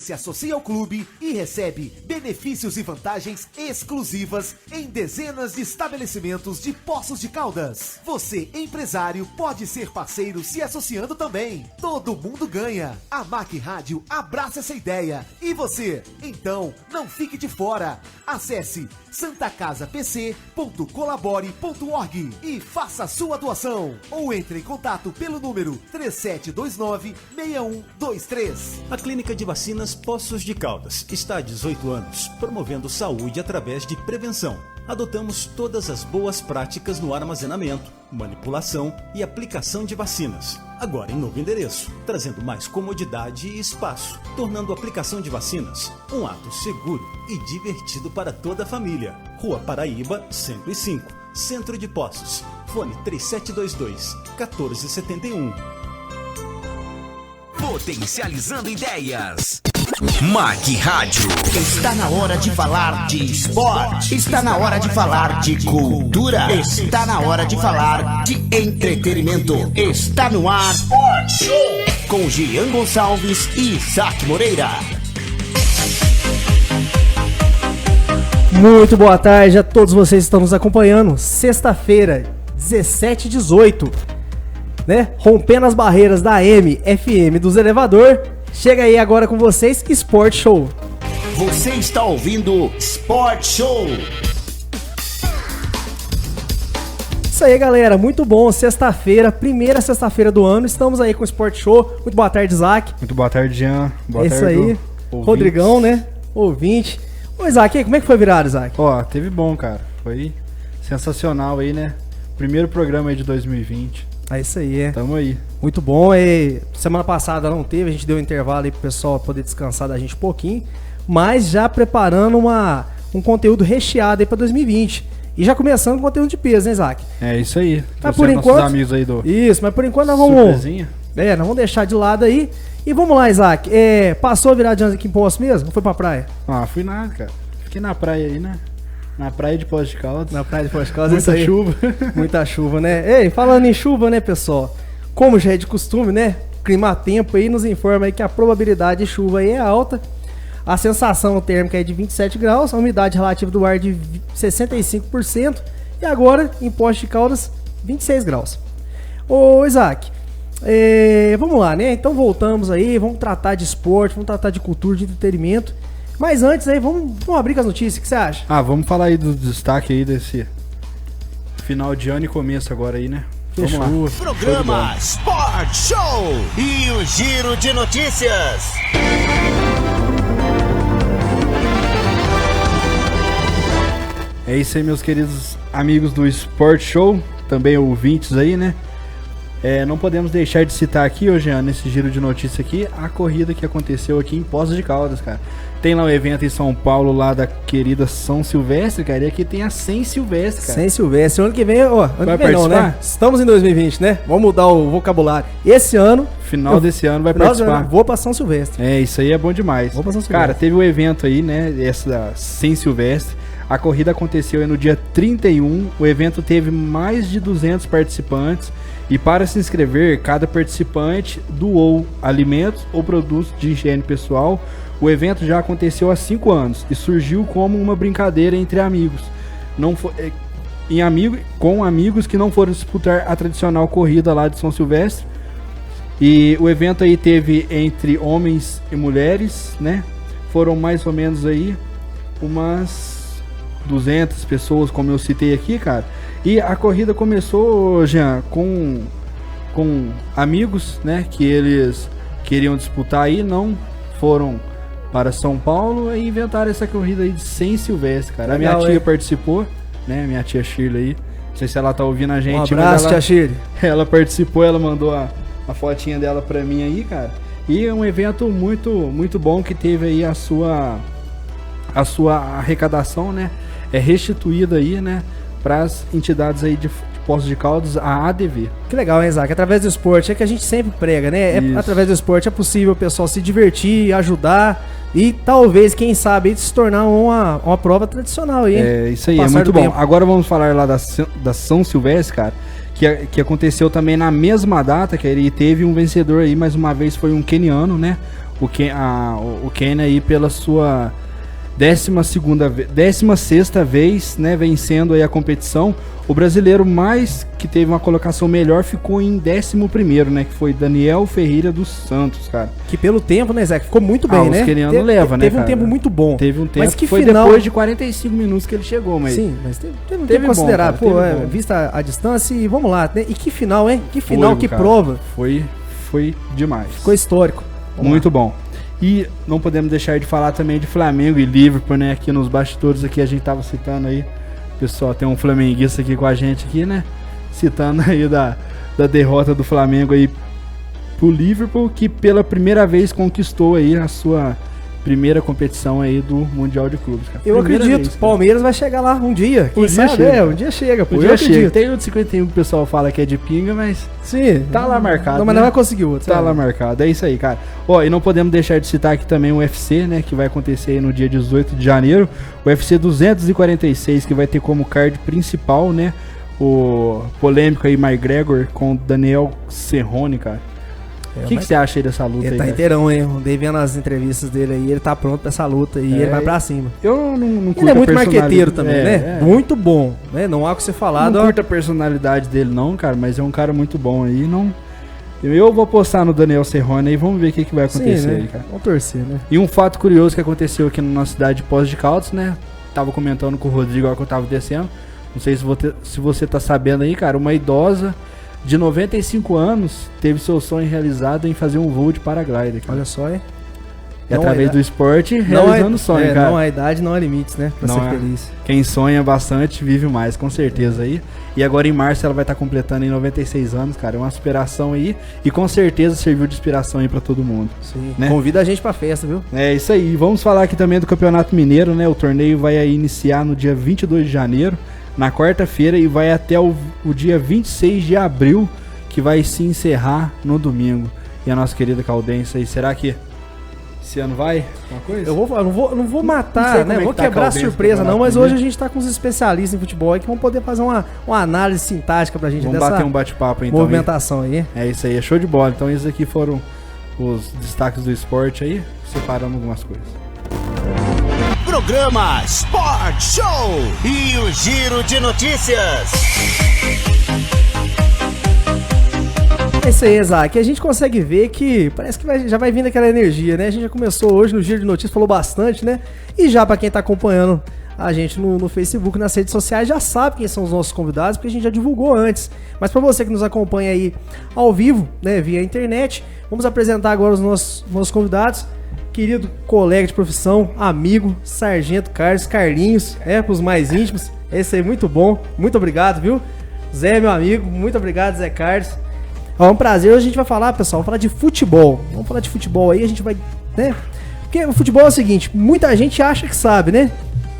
se associa ao clube e recebe benefícios e vantagens exclusivas em dezenas de estabelecimentos de Poços de Caldas. Você, empresário, pode ser parceiro se associando também. Todo mundo ganha. A MAC Rádio abraça essa ideia. E você? Então, não fique de fora. Acesse santacasapc.colabore.org e faça a sua doação. Ou entre em contato pelo número 3729-6123. A Clínica de Vacinas Poços de Caldas está há 18 anos, promovendo saúde através de prevenção. Adotamos todas as boas práticas no armazenamento, manipulação e aplicação de vacinas. Agora em novo endereço, trazendo mais comodidade e espaço, tornando a aplicação de vacinas um ato seguro e divertido para toda a família. Rua Paraíba, 105, Centro de Poços. Fone 3722-1471. Potencializando ideias. MAC Rádio. Está na hora de falar de esporte. Está na hora de falar de cultura. Está na hora de falar de entretenimento. Está no ar Sport Show com Jean Gonçalves e Isaac Moreira. Muito boa tarde a todos vocês que estão nos acompanhando. Sexta-feira, 17h18, né? Rompendo as barreiras da AM, FM dos elevador. Chega aí agora com vocês, Sport Show. Você está ouvindo Sport Show. Isso aí, galera, muito bom. Sexta-feira, primeira sexta-feira do ano. Estamos aí com o Sport Show. Muito boa tarde, Isaac. Muito boa tarde, Jean. Boa tarde, tarde, isso aí. Rodrigão, né? Ouvinte. Ô, Isaac, como é que foi virado, Isaac? Ó, teve bom, cara. Foi sensacional aí, né? Primeiro programa aí de 2020. É isso aí, Tamo aí. Muito bom. E semana passada não teve, a gente deu um intervalo aí pro pessoal poder descansar da gente um pouquinho, mas já preparando um conteúdo recheado aí pra 2020. E já começando com conteúdo de peso, né, Isaac? É isso aí. Mas por enquanto, amigos aí do... Isso, mas por enquanto nós vamos... Surpresinha. Nós vamos deixar de lado aí. E vamos lá, Isaac. Passou a virar de ano aqui em Poço mesmo? Ou foi pra praia? Ah, fui nada, cara. Fiquei na praia aí, né? Na praia de Poços de Caldas. Na praia de Poços de Caldas, muita isso aí. chuva. Muita chuva, né? Ei, falando em chuva, né, pessoal? Como já é de costume, né? Climatempo aí nos informa aí que a probabilidade de chuva aí é alta. A sensação térmica é de 27 graus, a umidade relativa do ar de 65%. E agora, em Poços de Caldas, 26 graus. Ô, Isaac, vamos lá, né? Então voltamos aí, vamos tratar de esporte, vamos tratar de cultura, de entretenimento. Mas antes aí, vamos abrir com as notícias, o que você acha? Vamos falar aí do destaque aí desse final de ano e começo agora aí, né? Fechou. Vamos lá. Programa Sport Show e o giro de notícias. É isso aí, meus queridos amigos do Sport Show, também ouvintes aí, né? Não podemos deixar de citar aqui, hoje, nesse giro de notícias aqui, a corrida que aconteceu aqui em Poços de Caldas, cara. Tem lá um evento em São Paulo, lá da querida São Silvestre, cara, e aqui tem a 100 Silvestre, cara. 100 Silvestre, ano que vem, ano vai que vem não, né? Estamos em 2020, né? Vamos mudar o vocabulário. Esse ano... Final desse ano vai participar. Vou pra São Silvestre. Isso aí é bom demais. Vou pra São Silvestre. Cara, teve um evento aí, né, essa 100 Silvestre. A corrida aconteceu aí no dia 31, o evento teve mais de 200 participantes. E para se inscrever, cada participante doou alimentos ou produtos de higiene pessoal. O evento já aconteceu há 5 anos e surgiu como uma brincadeira entre amigos. Com amigos que não foram disputar a tradicional corrida lá de São Silvestre. E o evento aí teve entre homens e mulheres, né? Foram mais ou menos aí umas 200 pessoas, como eu citei aqui, cara. E a corrida começou, Jean, com amigos, né, que eles queriam disputar aí, não foram para São Paulo e inventaram essa corrida aí de 100 Silvestre, cara. Legal, a minha tia participou, né, minha tia Shirley aí, não sei se ela tá ouvindo a gente. Um abraço, tia Shirley. Ela participou, ela mandou a fotinha dela pra mim aí, cara. E é um evento muito, muito bom que teve aí a sua arrecadação, né, restituída aí, né, para as entidades aí de Poços de Caldas, a ADV. Que legal, hein, Isaac? Através do esporte, é que a gente sempre prega, né? Através do esporte é possível o pessoal se divertir, ajudar e talvez, quem sabe, se tornar uma prova tradicional aí. Isso aí, é muito bom. Agora vamos falar lá da São Silvestre, cara, que aconteceu também na mesma data, que ele teve um vencedor aí, mais uma vez foi um queniano, né? o Kane aí pela sua 16ª vez, né, vencendo aí a competição. O brasileiro mais que teve uma colocação melhor ficou em 11º, né, que foi Daniel Ferreira dos Santos, cara. Que pelo tempo, né, Zé, ficou muito bem, né? Teve Teve um tempo muito bom. Teve um tempo, mas que foi final... depois de 45 minutos que ele chegou, mas... Sim, mas teve um tempo considerável, bom, cara, vista a distância, e vamos lá, né? E que final, hein? Que final, foi, que cara. prova. Foi demais. Ficou histórico. Muito bom. E não podemos deixar de falar também de Flamengo e Liverpool, né? Aqui nos bastidores aqui a gente tava citando aí. Pessoal, tem um flamenguista aqui com a gente aqui, né? Citando aí da derrota do Flamengo aí pro Liverpool, que pela primeira vez conquistou aí a sua primeira competição aí do Mundial de Clubes, cara. Eu acredito, Palmeiras vai chegar lá um dia. Quem sabe? Chega. Um dia chega, pô. Um dia chega. Tem o de 51 que o pessoal fala que é de pinga, mas... Sim. Tá lá marcado. Não, mas né? não vai conseguir outro. Tá sabe? lá marcado. É isso aí, cara. Ó, e não podemos deixar de citar aqui também o UFC, né? Que vai acontecer aí no dia 18 de janeiro. O UFC 246, que vai ter como card principal, né? O polêmico aí, McGregor com Daniel Cerrone, cara. O que você acha aí dessa luta Ele aí? tá cara? inteirão, hein? Andei vendo as entrevistas dele aí, ele tá pronto pra essa luta e ele vai pra cima. Eu não curto Ele é muito a personalidade- marqueteiro também, né? Muito bom, né? Não há o que ser falado. Não ó. curto a personalidade dele não, cara, mas é um cara muito bom aí. Não... Eu vou postar no Daniel Cerrone aí, vamos ver o que vai acontecer Sim, né? aí, cara. Vamos torcer, né? E um fato curioso que aconteceu aqui na nossa cidade de Poços de Caldas, né? Tava comentando com o Rodrigo agora que eu tava descendo. Não sei se você tá sabendo aí, cara. Uma idosa de 95 anos teve seu sonho realizado em fazer um voo de paraglider, cara. Olha só, hein? E através do esporte, realizando o sonho, cara. Não há idade, não há limites, né? Pra Não ser é. feliz. Quem sonha bastante, vive mais, com certeza aí. E agora em março ela vai estar completando em 96 anos, cara. É uma superação aí. E com certeza serviu de inspiração aí pra todo mundo. Sim. Né? Convida a gente pra festa, viu? É isso aí. Vamos falar aqui também do Campeonato Mineiro, né? O torneio vai aí iniciar no dia 22 de janeiro, na quarta-feira, e vai até o dia 26 de abril, que vai se encerrar no domingo. E a nossa querida Caldense aí, será que esse ano vai? Uma coisa? Eu não vou Não matar, sei né? como é Vou que tá a quebrar a Caldense surpresa, no não, mas campeonato hoje a gente tá com os especialistas em futebol aí que vão poder fazer uma análise sintática pra gente Vamos dessa bater um bate-papo então. movimentação aí. É isso aí, é show de bola. Então esses aqui foram os destaques do esporte aí. Separamos algumas coisas. Programa Sport Show e o Giro de Notícias. É isso aí, Isaac. A gente consegue ver que parece que já vai vindo aquela energia, né? A gente já começou hoje no Giro de Notícias, falou bastante, né? E já pra quem tá acompanhando a gente no Facebook, nas redes sociais, já sabe quem são os nossos convidados, porque a gente já divulgou antes. Mas pra você que nos acompanha aí ao vivo, né, via internet, vamos apresentar agora os nossos convidados. Querido colega de profissão, amigo, Sargento Carlinhos, pros mais íntimos. Esse aí, muito bom. Muito obrigado, viu? Zé, meu amigo, muito obrigado, Zé Carlos. É um prazer. Hoje a gente vai falar, pessoal, falar de futebol. Vamos falar de futebol aí, a gente vai, né? Porque o futebol é o seguinte, muita gente acha que sabe, né?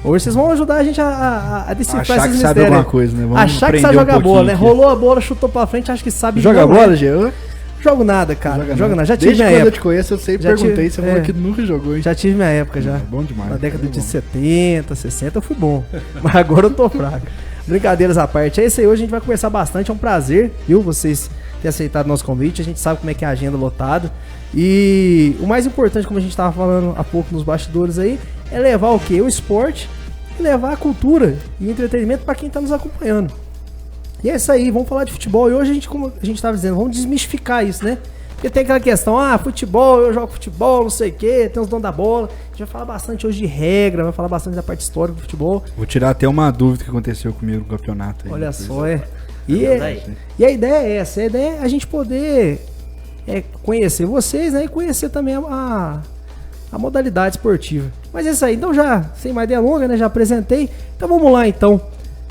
Hoje vocês vão ajudar a gente a decifrar esses Achar que mistérios. sabe alguma coisa, né? Vamos Achar que aprender sabe um jogar bola, né? pouquinho aqui. Rolou a bola, chutou pra frente, acha que sabe. Joga não, bola, né? Gê? Jogo nada, cara. Joga nada. Já tive Desde minha quando eu época. te conheço, eu sempre Já perguntei, tive- você falou é. que nunca jogou, hein? Já tive minha época já. É bom demais. Na década é de bom. 70, 60 eu fui bom. Mas agora eu tô fraco. Brincadeiras à parte. É isso aí, hoje a gente vai conversar bastante. É um prazer, viu? Vocês terem aceitado o nosso convite. A gente sabe como é que é a agenda lotada. E o mais importante, como a gente tava falando há pouco nos bastidores aí, é levar o quê? O esporte e levar a cultura e o entretenimento pra quem tá nos acompanhando. E é isso aí, vamos falar de futebol. E hoje a gente, como a gente tava dizendo, vamos desmistificar isso, né? Porque tem aquela questão, futebol, eu jogo futebol, não sei o quê, tem os donos da bola. A gente vai falar bastante hoje de regra, vai falar bastante da parte histórica do futebol. Vou tirar até uma dúvida que aconteceu comigo no campeonato. Aí, Olha depois. só, E a ideia é essa, a ideia é a gente poder conhecer vocês, né? E conhecer também a modalidade esportiva. Mas é isso aí, então já, sem mais delongas, né? Já apresentei. Então vamos lá, então.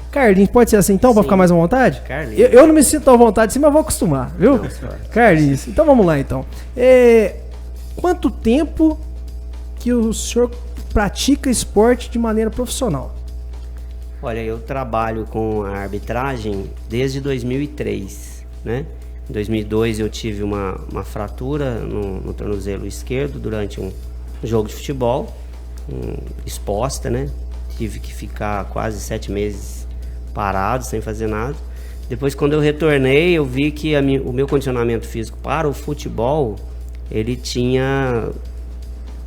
Carlinhos, pode ser assim então, pra Sim. ficar mais à vontade? Carlinhos. Eu não me sinto tão à vontade assim, mas eu vou acostumar, viu? Carlinhos, então vamos lá então. Quanto tempo que o senhor pratica esporte de maneira profissional? Olha, eu trabalho com a arbitragem desde 2003, né? Em 2002 eu tive uma fratura no tornozelo esquerdo durante um jogo de futebol, exposta, né? Tive que ficar quase 7 meses parado, sem fazer nada. Depois, quando eu retornei, eu vi que o meu condicionamento físico para o futebol, ele tinha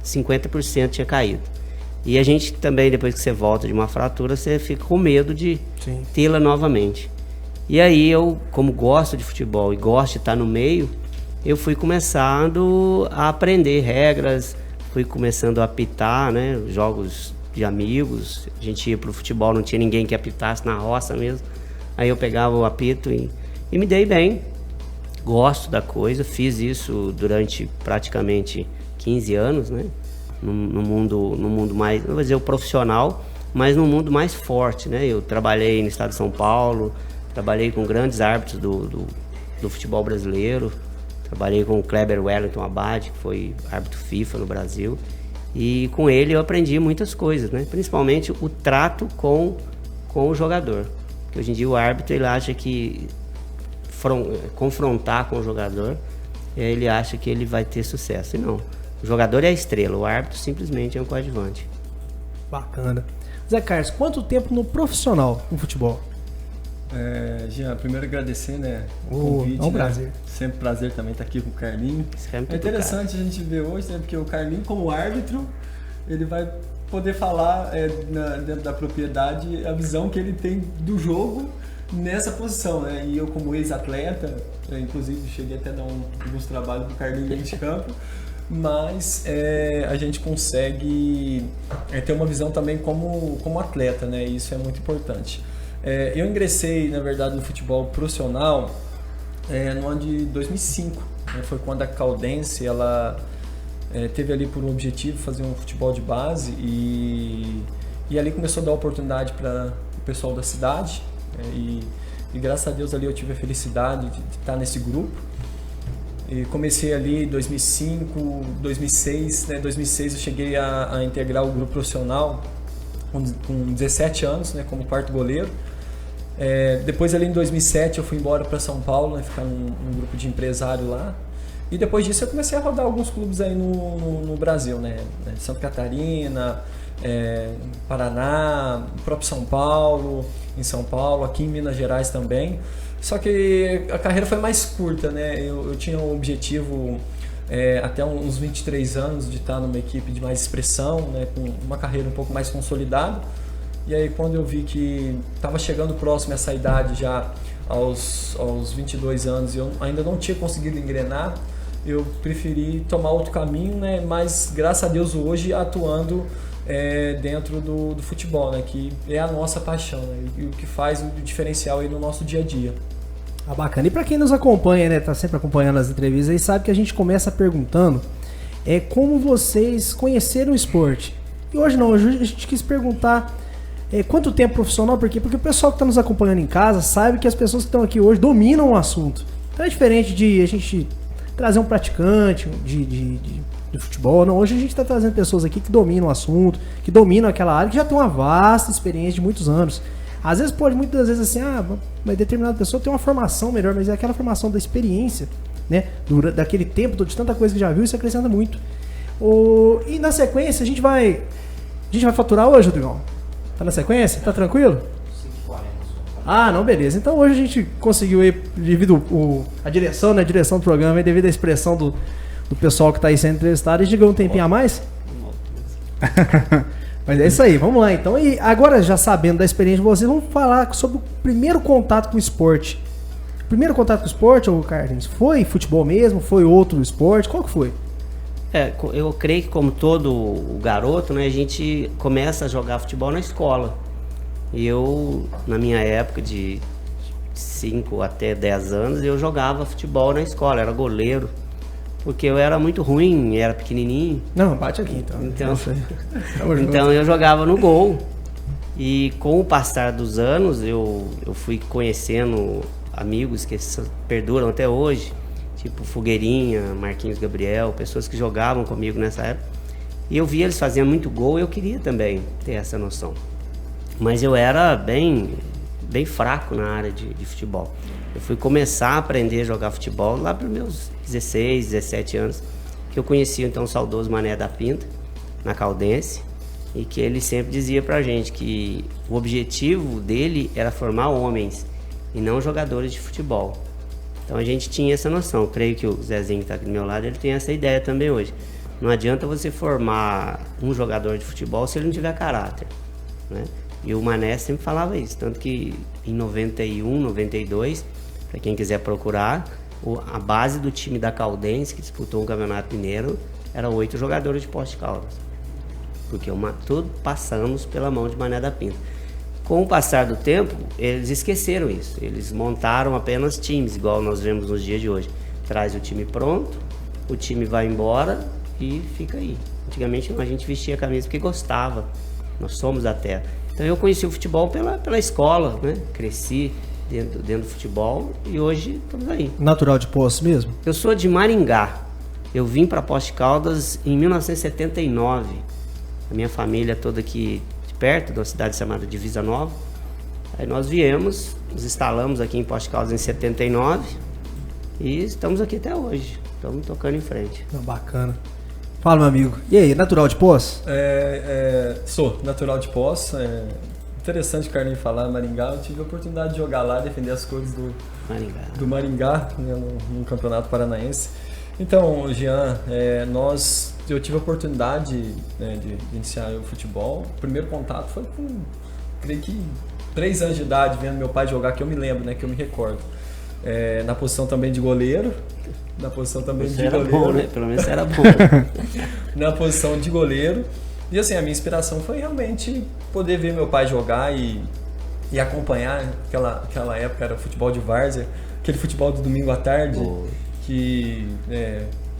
50% tinha caído. E a gente também, depois que você volta de uma fratura, você fica com medo de tê-la novamente. E aí eu, como gosto de futebol e gosto de estar no meio, eu fui começando a aprender regras, fui começando a apitar, né, jogos de amigos. A gente ia pro futebol, não tinha ninguém que apitasse na roça mesmo. Aí eu pegava o apito e me dei bem. Gosto da coisa, fiz isso durante praticamente 15 anos, né? No mundo mais, não vou dizer o profissional, mas no mundo mais forte, né? Eu trabalhei no estado de São Paulo, trabalhei com grandes árbitros do futebol brasileiro, trabalhei com o Kleber Wellington Abad, que foi árbitro FIFA no Brasil, e com ele eu aprendi muitas coisas, né? Principalmente o trato com o jogador, porque hoje em dia o árbitro ele acha que confrontar com o jogador, ele acha que ele vai ter sucesso, e não. O jogador é a estrela, o árbitro simplesmente é um coadjuvante. Bacana. Zé Carlos, quanto tempo no profissional no futebol? Jean, primeiro agradecer, né, o convite. É um prazer. Né? Sempre prazer também estar aqui com o Carlinho. É interessante a gente ver hoje, né, porque o Carlinho, como árbitro, ele vai poder falar dentro da propriedade a visão que ele tem do jogo nessa posição, né? E eu, como ex-atleta, inclusive cheguei até a dar alguns trabalhos pro Carlinho dentro de campo, mas a gente consegue ter uma visão também como atleta, né? E isso é muito importante. Eu ingressei, na verdade, no futebol profissional no ano de 2005. Né? Foi quando a Caldense ela teve ali por um objetivo fazer um futebol de base e ali começou a dar oportunidade para o pessoal da cidade. E graças a Deus ali eu tive a felicidade de estar nesse grupo. E comecei ali em 2005, 2006. Né? Em 2006 eu cheguei a integrar o grupo profissional com 17 anos, né? Como quarto goleiro. Depois ali em 2007 eu fui embora para São Paulo, né? Ficar num grupo de empresário lá. E depois disso eu comecei a rodar alguns clubes aí no Brasil, né? Santa Catarina, Paraná, o próprio São Paulo, em São Paulo, aqui em Minas Gerais também. Só que a carreira foi mais curta, né? Eu tinha um objetivo até uns 23 anos de estar numa equipe de mais expressão, né? Com uma carreira um pouco mais consolidada. E aí quando eu vi que estava chegando próximo a essa idade já aos 22 anos e eu ainda não tinha conseguido engrenar, eu preferi tomar outro caminho, né? Mas graças a Deus hoje atuando dentro do futebol, né? Que é a nossa paixão, né? E o que faz o diferencial aí no nosso dia a dia. Bacana. E para quem nos acompanha, né? Tá sempre acompanhando as entrevistas aí, sabe que a gente começa perguntando como vocês conheceram o esporte. E hoje não, hoje a gente quis perguntar quanto tempo profissional, por quê? Porque o pessoal que está nos acompanhando em casa sabe que as pessoas que estão aqui hoje dominam o assunto. Então é diferente de a gente trazer um praticante de futebol. Não, hoje a gente está trazendo pessoas aqui que dominam o assunto, que dominam aquela área, que já tem uma vasta experiência de muitos anos. Às vezes pode, muitas vezes assim, uma determinada pessoa tem uma formação melhor, mas é aquela formação da experiência, né? Daquele tempo, de tanta coisa que já viu, isso acrescenta muito. E na sequência, a gente vai faturar hoje, Rodrigão? Tá na sequência? Tá tranquilo? 5h40. Não, beleza. Então hoje a gente conseguiu aí, devido a direção, né? A direção do programa, aí, devido à expressão do pessoal que está aí sendo entrevistado, eles digam um tempinho a mais? Mas é isso aí, vamos lá então. E agora, já sabendo da experiência de vocês, vamos falar sobre o primeiro contato com o esporte. O primeiro contato com o esporte, ô Carlinhos, foi futebol mesmo? Foi outro esporte? Qual que foi? Eu creio que como todo garoto, né, a gente começa a jogar futebol na escola. E eu, na minha época de 5 até 10 anos, eu jogava futebol na escola, era goleiro. Porque eu era muito ruim, era pequenininho. Não, bate aqui então. Então eu jogava no gol. E com o passar dos anos, eu fui conhecendo amigos que perduram até hoje. Tipo Fogueirinha, Marquinhos Gabriel, pessoas que jogavam comigo nessa época. E eu via eles fazendo muito gol e eu queria também ter essa noção. Mas eu era bem fraco na área de futebol. Eu fui começar a aprender a jogar futebol lá para os meus 16, 17 anos, que eu conhecia então o saudoso Mané da Pinta, na Caldense, e que ele sempre dizia pra gente que o objetivo dele era formar homens e não jogadores de futebol. Então a gente tinha essa noção. Eu creio que o Zezinho que está aqui do meu lado, ele tem essa ideia também hoje. Não adianta você formar um jogador de futebol se ele não tiver caráter, né? E o Mané sempre falava isso, tanto que em 91, 92, para quem quiser procurar, a base do time da Caldense, que disputou um campeonato mineiro, era 8 jogadores de Poços de Caldas. Porque tudo passamos pela mão de Mané da Pinta. Com o passar do tempo, eles esqueceram isso. Eles montaram apenas times, igual nós vemos nos dias de hoje. Traz o time pronto, o time vai embora e fica aí. Antigamente a gente vestia a camisa porque gostava. Nós somos da terra. Então eu conheci o futebol pela escola, né? Cresci dentro do futebol e hoje estamos aí. Natural de Poços mesmo? Eu sou de Maringá. Eu vim para Poços de Caldas em 1979. A minha família toda aqui de perto, de uma cidade chamada Divisa Nova. Aí nós viemos, nos instalamos aqui em Poços de Caldas em 79 e estamos aqui até hoje. Estamos tocando em frente. Bacana. Fala, meu amigo. E aí, natural de Poços? Sou natural de Poços. Interessante o Carlinhos falar, Maringá. Eu tive a oportunidade de jogar lá, defender as cores do Maringá, né, no Campeonato Paranaense. Então, Jean, eu tive a oportunidade, né, de iniciar o futebol. O primeiro contato foi com, creio que 3 anos de idade, vendo meu pai jogar, que eu me lembro, né, que eu me recordo. Na posição também de goleiro. Na posição também de goleiro. Bom, né? Pelo menos era bom. Na posição de goleiro. E assim, a minha inspiração foi realmente poder ver meu pai jogar e acompanhar. Aquela época era futebol de várzea, aquele futebol do domingo à tarde, que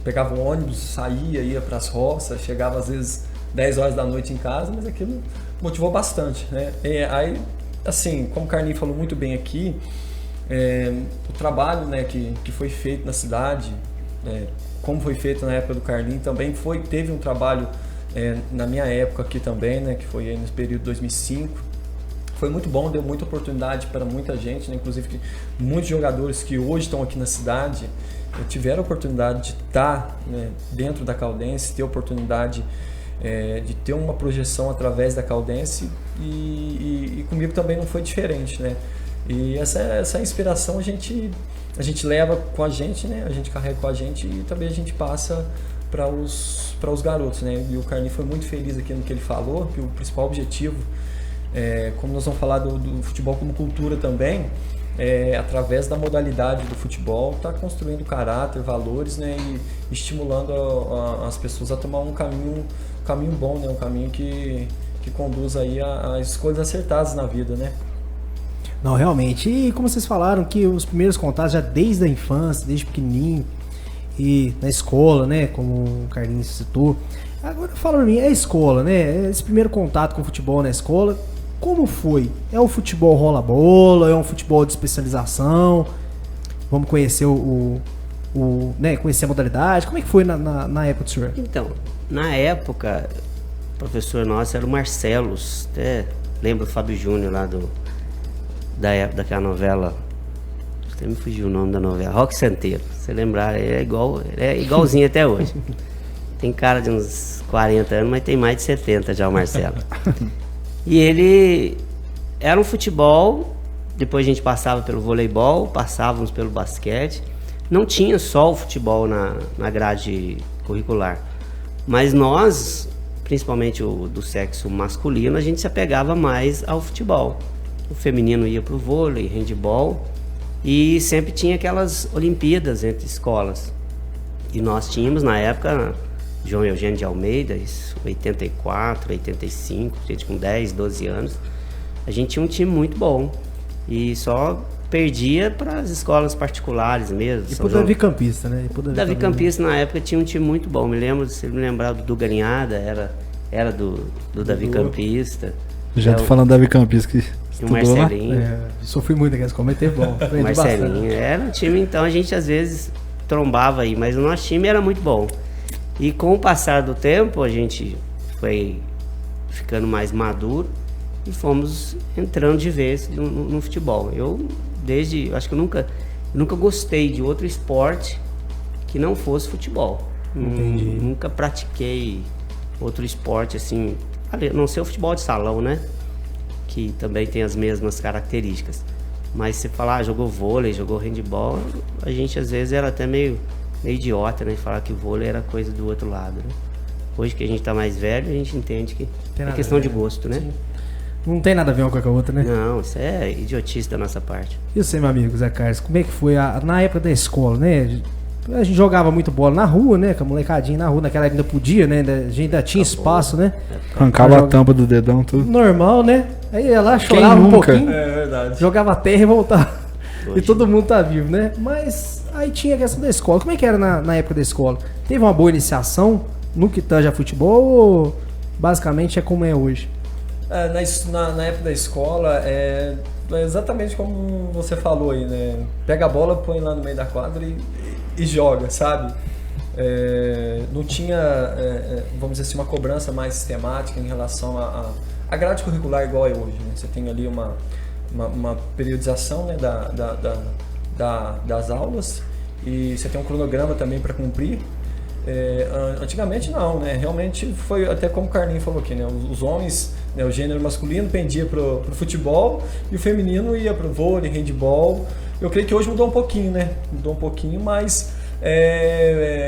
pegava um ônibus, saía, ia para as roças, chegava às vezes 10 horas da noite em casa, mas aquilo motivou bastante, né? Aí, assim, como o Carlinhos falou muito bem aqui, o trabalho, né, que foi feito na cidade, como foi feito na época do Carlinhos, também teve um trabalho na minha época aqui também, né, que foi no período de 2005. Foi muito bom, deu muita oportunidade para muita gente, né, inclusive que muitos jogadores que hoje estão aqui na cidade tiveram a oportunidade de estar, né, dentro da Caldense, ter a oportunidade de ter uma projeção através da Caldense e comigo também não foi diferente, né? E essa inspiração a gente leva com a gente, né? A gente carrega com a gente e também a gente passa para os garotos, né? E o Carlinhos foi muito feliz aqui no que ele falou, que o principal objetivo, como nós vamos falar do futebol como cultura também, através da modalidade do futebol, está construindo caráter, valores, né? E estimulando as pessoas a tomar um caminho bom, né? Um caminho que conduz aí a escolhas acertadas na vida, né? Não, realmente. E como vocês falaram que os primeiros contatos já desde a infância, desde pequenininho, e na escola, né, como o Carlinhos citou. Agora fala pra mim, a escola, né, esse primeiro contato com o futebol na escola, como foi? É o futebol rola-bola? É um futebol de especialização? Vamos conhecer conhecer a modalidade? Como é que foi na época do senhor? Então, na época, o professor nosso era o Marcelos, até lembro o Fábio Júnior lá daquela novela, até me fugiu o nome da novela, Roque Santeiro. Se você lembrar, ele é igualzinho até hoje. Tem cara de uns 40 anos, mas tem mais de 70 já o Marcelo. E ele era um futebol, depois a gente passava pelo voleibol, passávamos pelo basquete. Não tinha só o futebol na grade curricular, mas nós, principalmente o do sexo masculino, a gente se apegava mais ao futebol. O feminino ia para o vôlei, handebol, e sempre tinha aquelas Olimpíadas entre escolas. E nós tínhamos, na época, João Eugênio de Almeida, 84, 85, gente com 10, 12 anos. A gente tinha um time muito bom. E só perdia para as escolas particulares mesmo. E pro Davi Campista, né? Davi Campista, na época, tinha um time muito bom. Me lembro, se me lembrar do Galinhada, era do Davi Campista. Já tô falando do Davi Campista, que o Marcelinho. Sofri muito aquelas coisas, teve bom. O Marcelinho. Era um time, então a gente às vezes trombava aí, mas o nosso time era muito bom. E com o passar do tempo, a gente foi ficando mais maduro e fomos entrando de vez no futebol. Acho que eu nunca gostei de outro esporte que não fosse futebol. Nunca pratiquei outro esporte assim, a não ser o futebol de salão, né? Que também tem as mesmas características. Mas se falar, jogou vôlei, jogou handebol, a gente às vezes era até meio idiota, né? Falar que vôlei era coisa do outro lado, né? Hoje que a gente tá mais velho, a gente entende que é questão de gosto, né? Sim. Não tem nada a ver uma coisa com a outra, né? Não, isso é idiotice da nossa parte. E você, meu amigo Zé Carlos, como é que foi na época da escola, né? A gente jogava muito bola na rua, né? Com a molecadinha na rua, naquela época ainda podia, né? A gente ainda tinha espaço, né? Arrancava a tampa do dedão, tudo. Normal, né? Aí ia lá, chorava um pouquinho, verdade. jogava terra e voltava. E todo mundo tá vivo, né? Mas aí tinha a questão da escola. Como é que era na época da escola? Teve uma boa iniciação no que tange a futebol ou basicamente é como é hoje? Na época da escola, é exatamente como você falou aí, né? Pega a bola, põe lá no meio da quadra e joga, sabe? Não tinha, vamos dizer assim, uma cobrança mais sistemática em relação a grade curricular igual é hoje, né? Você tem ali uma periodização, né, das aulas e você tem um cronograma também para cumprir. Antigamente não, né? Realmente foi até como o Carlinho falou aqui, né? Os homens, né, o gênero masculino pendia pro futebol e o feminino ia pro vôlei, handball. Eu creio que hoje mudou um pouquinho, né? Mudou um pouquinho, mas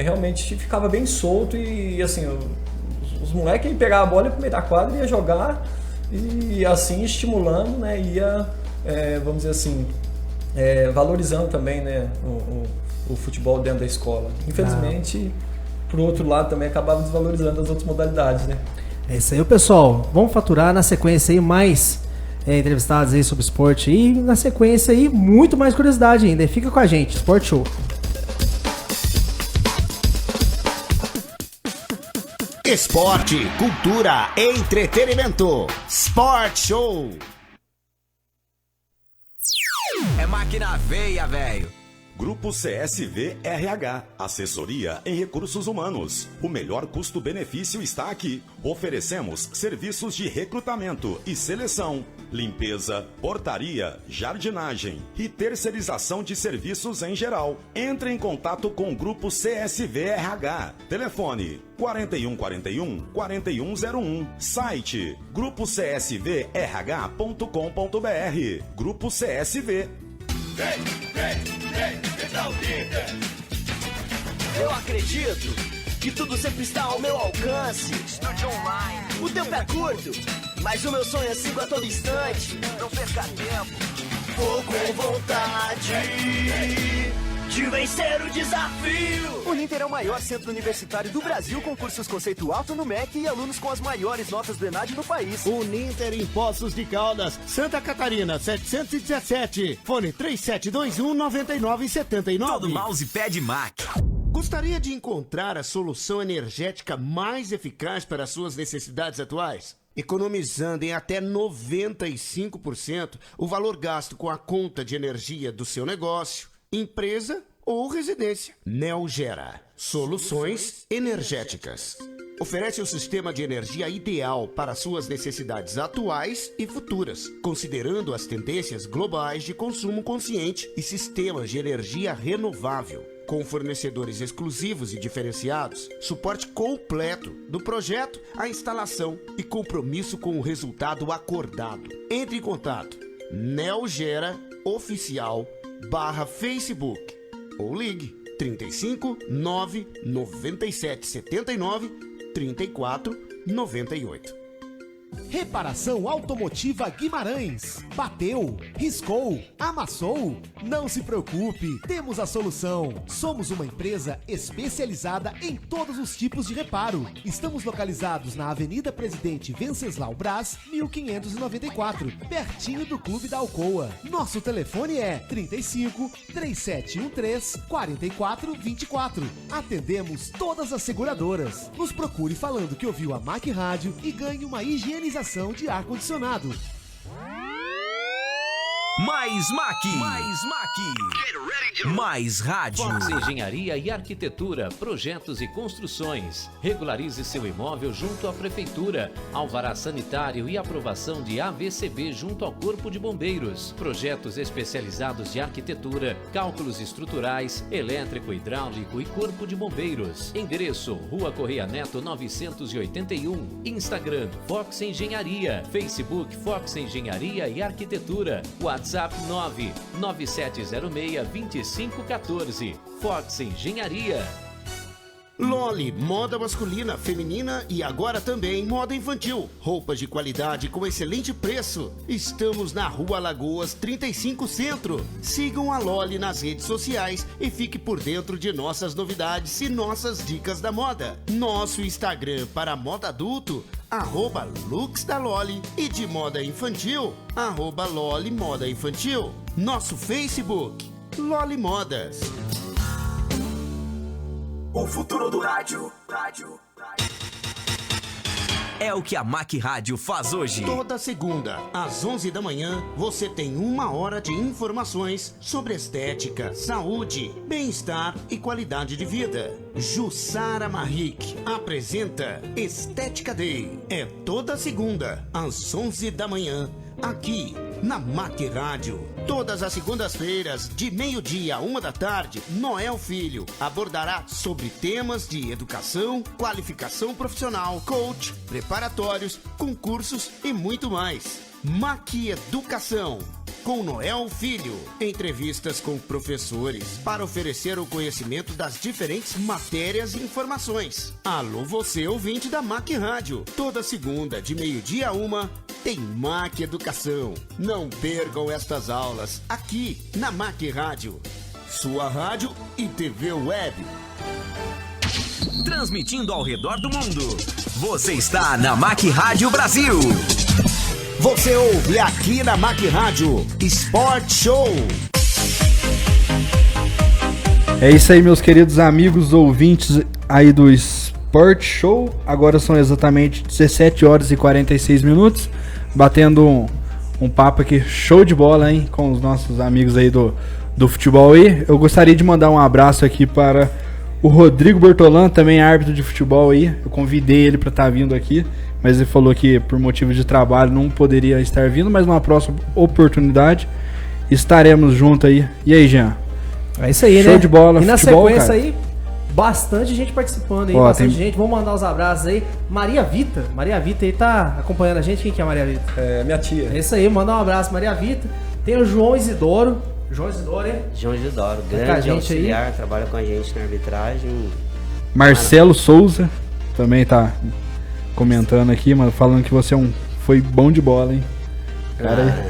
realmente ficava bem solto e assim, os moleques iam pegar a bola e pro meio da quadra ia jogar e assim estimulando, né? Ia, vamos dizer assim, valorizando também, né? O futebol dentro da escola. Infelizmente, por outro lado, também acabava desvalorizando as outras modalidades, né? É isso aí, pessoal. Vamos faturar na sequência aí mais entrevistados aí sobre esporte e na sequência aí muito mais curiosidade ainda. Fica com a gente, Sport Show. Esporte, cultura, entretenimento. Sport Show. É máquina veia, velho. Grupo CSV RH, assessoria em recursos humanos. O melhor custo-benefício está aqui. Oferecemos serviços de recrutamento e seleção, limpeza, portaria, jardinagem e terceirização de serviços em geral. Entre em contato com o Grupo CSV RH. Telefone 4141-4101. Site grupocsvrh.com.br. Grupo CSV. Eu acredito que tudo sempre está ao meu alcance. Estúdio online. O tempo é curto, mas o meu sonho é sigo a todo instante. Não perca tempo. Vou com vontade de vencer o desafio. O Ninter é o maior centro universitário do Brasil com cursos conceito alto no MEC e alunos com as maiores notas do ENAD no país. O Ninter em Poços de Caldas, Santa Catarina, 717. Fone 3721-9979. Todo mousepad Mac. Gostaria de encontrar a solução energética mais eficaz para as suas necessidades atuais? Economizando em até 95% o valor gasto com a conta de energia do seu negócio, empresa ou residência. Neogera Soluções Energéticas. Oferece o sistema de energia ideal para suas necessidades atuais e futuras, considerando as tendências globais de consumo consciente e sistemas de energia renovável. Com fornecedores exclusivos e diferenciados, suporte completo do projeto à instalação e compromisso com o resultado acordado. Entre em contato Neogera Oficial /Facebook ou ligue 35 9 97 79 34 98. Reparação Automotiva Guimarães. Bateu, riscou, amassou? Não se preocupe, temos a solução. Somos uma empresa especializada em todos os tipos de reparo. Estamos localizados na Avenida Presidente Venceslau Braz, 1594, pertinho do Clube da Alcoa. Nosso telefone é 35 3713 4424. Atendemos todas as seguradoras. Nos procure falando que ouviu a Mac Rádio e ganhe uma higienização de ar-condicionado. Mais Mac. Mais rádio. Fox Engenharia e Arquitetura, projetos e construções. Regularize seu imóvel junto à Prefeitura. Alvará sanitário e aprovação de AVCB junto ao Corpo de Bombeiros. Projetos especializados de arquitetura, cálculos estruturais, elétrico, hidráulico e Corpo de Bombeiros. Endereço: Rua Correia Neto 981. Instagram: Fox Engenharia. Facebook: Fox Engenharia e Arquitetura. WhatsApp 99706-2514. Fox Engenharia. Loli, moda masculina, feminina e agora também moda infantil. Roupas de qualidade com excelente preço. Estamos na Rua Lagoas 35 Centro. Sigam a Loli nas redes sociais e fique por dentro de nossas novidades e nossas dicas da moda. Nosso Instagram para moda adulto, @luxdaloli, e de moda infantil, @Loli Moda Infantil. Nosso Facebook, Loli Modas. O futuro do rádio. É o que a Mac Rádio faz hoje. Toda segunda, às 11 da manhã, você tem 1 hora de informações sobre estética, saúde, bem-estar e qualidade de vida. Jussara Marrique apresenta Estética Day. É toda segunda, às 11 da manhã, aqui na Mac Rádio. Todas as segundas-feiras, de meio-dia a 1 da tarde, Noel Filho abordará sobre temas de educação, qualificação profissional, coach, preparatórios, concursos e muito mais. Mac Educação, com Noel Filho. Entrevistas com professores para oferecer o conhecimento das diferentes matérias e informações. Alô, você ouvinte da Mac Rádio. Toda segunda, de meio-dia a 1, tem Mac Educação. Não percam estas aulas aqui na Mac Rádio. Sua rádio e TV Web. Transmitindo ao redor do mundo. Você está na Mac Rádio Brasil. Você ouve aqui na Mac Rádio Sport Show. É isso aí, meus queridos amigos ouvintes aí do Sport Show. Agora são exatamente 17 horas e 46 minutos. Batendo um papo aqui, show de bola, hein? Com os nossos amigos aí do futebol aí. Eu gostaria de mandar um abraço aqui para o Rodrigo Bortolan, também árbitro de futebol aí. Eu convidei ele para estar vindo aqui, mas ele falou que por motivo de trabalho não poderia estar vindo, mas numa próxima oportunidade estaremos juntos aí. E aí, Jean? É isso aí, show, né? Show de bola, e na futebol, sequência cara, aí, bastante gente participando aí, bastante gente. Vamos mandar os abraços aí. Maria Vita aí tá acompanhando a gente. Quem que é a Maria Vita? É minha tia. É isso aí, mandar um abraço, Maria Vita. Tem o João Isidoro, hein? João Isidoro, grande auxiliar, aí trabalha com a gente na arbitragem. Marcelo Souza também tá comentando aqui, mano, falando que você foi bom de bola, hein? Cara,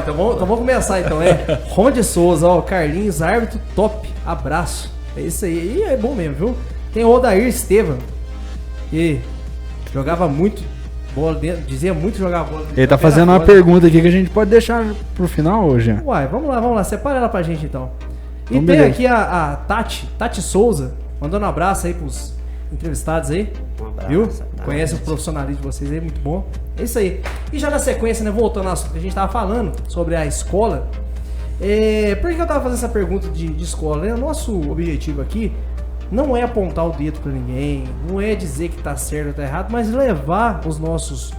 então vamos começar então, Ron de Souza, Carlinhos, árbitro top, abraço. É isso aí, e é bom mesmo, viu? Tem o Odair Estevam, que jogava muito bola dentro, dizia muito jogar bola. Ele tá fazendo uma pergunta aqui que a gente pode deixar pro final hoje. Uai, vamos lá, separa ela pra gente então. E então, tem aqui a Tati Souza, mandando um abraço aí pros entrevistados aí. Um abraço. Viu? Conhece o profissionalismo de vocês aí, muito bom. É isso aí. E já na sequência, né, voltando ao assunto que a gente tava falando sobre a escola. Por que eu tava fazendo essa pergunta de escola? Né? O nosso objetivo aqui não é apontar o dedo pra ninguém, não é dizer que tá certo ou tá errado, mas levar os nossos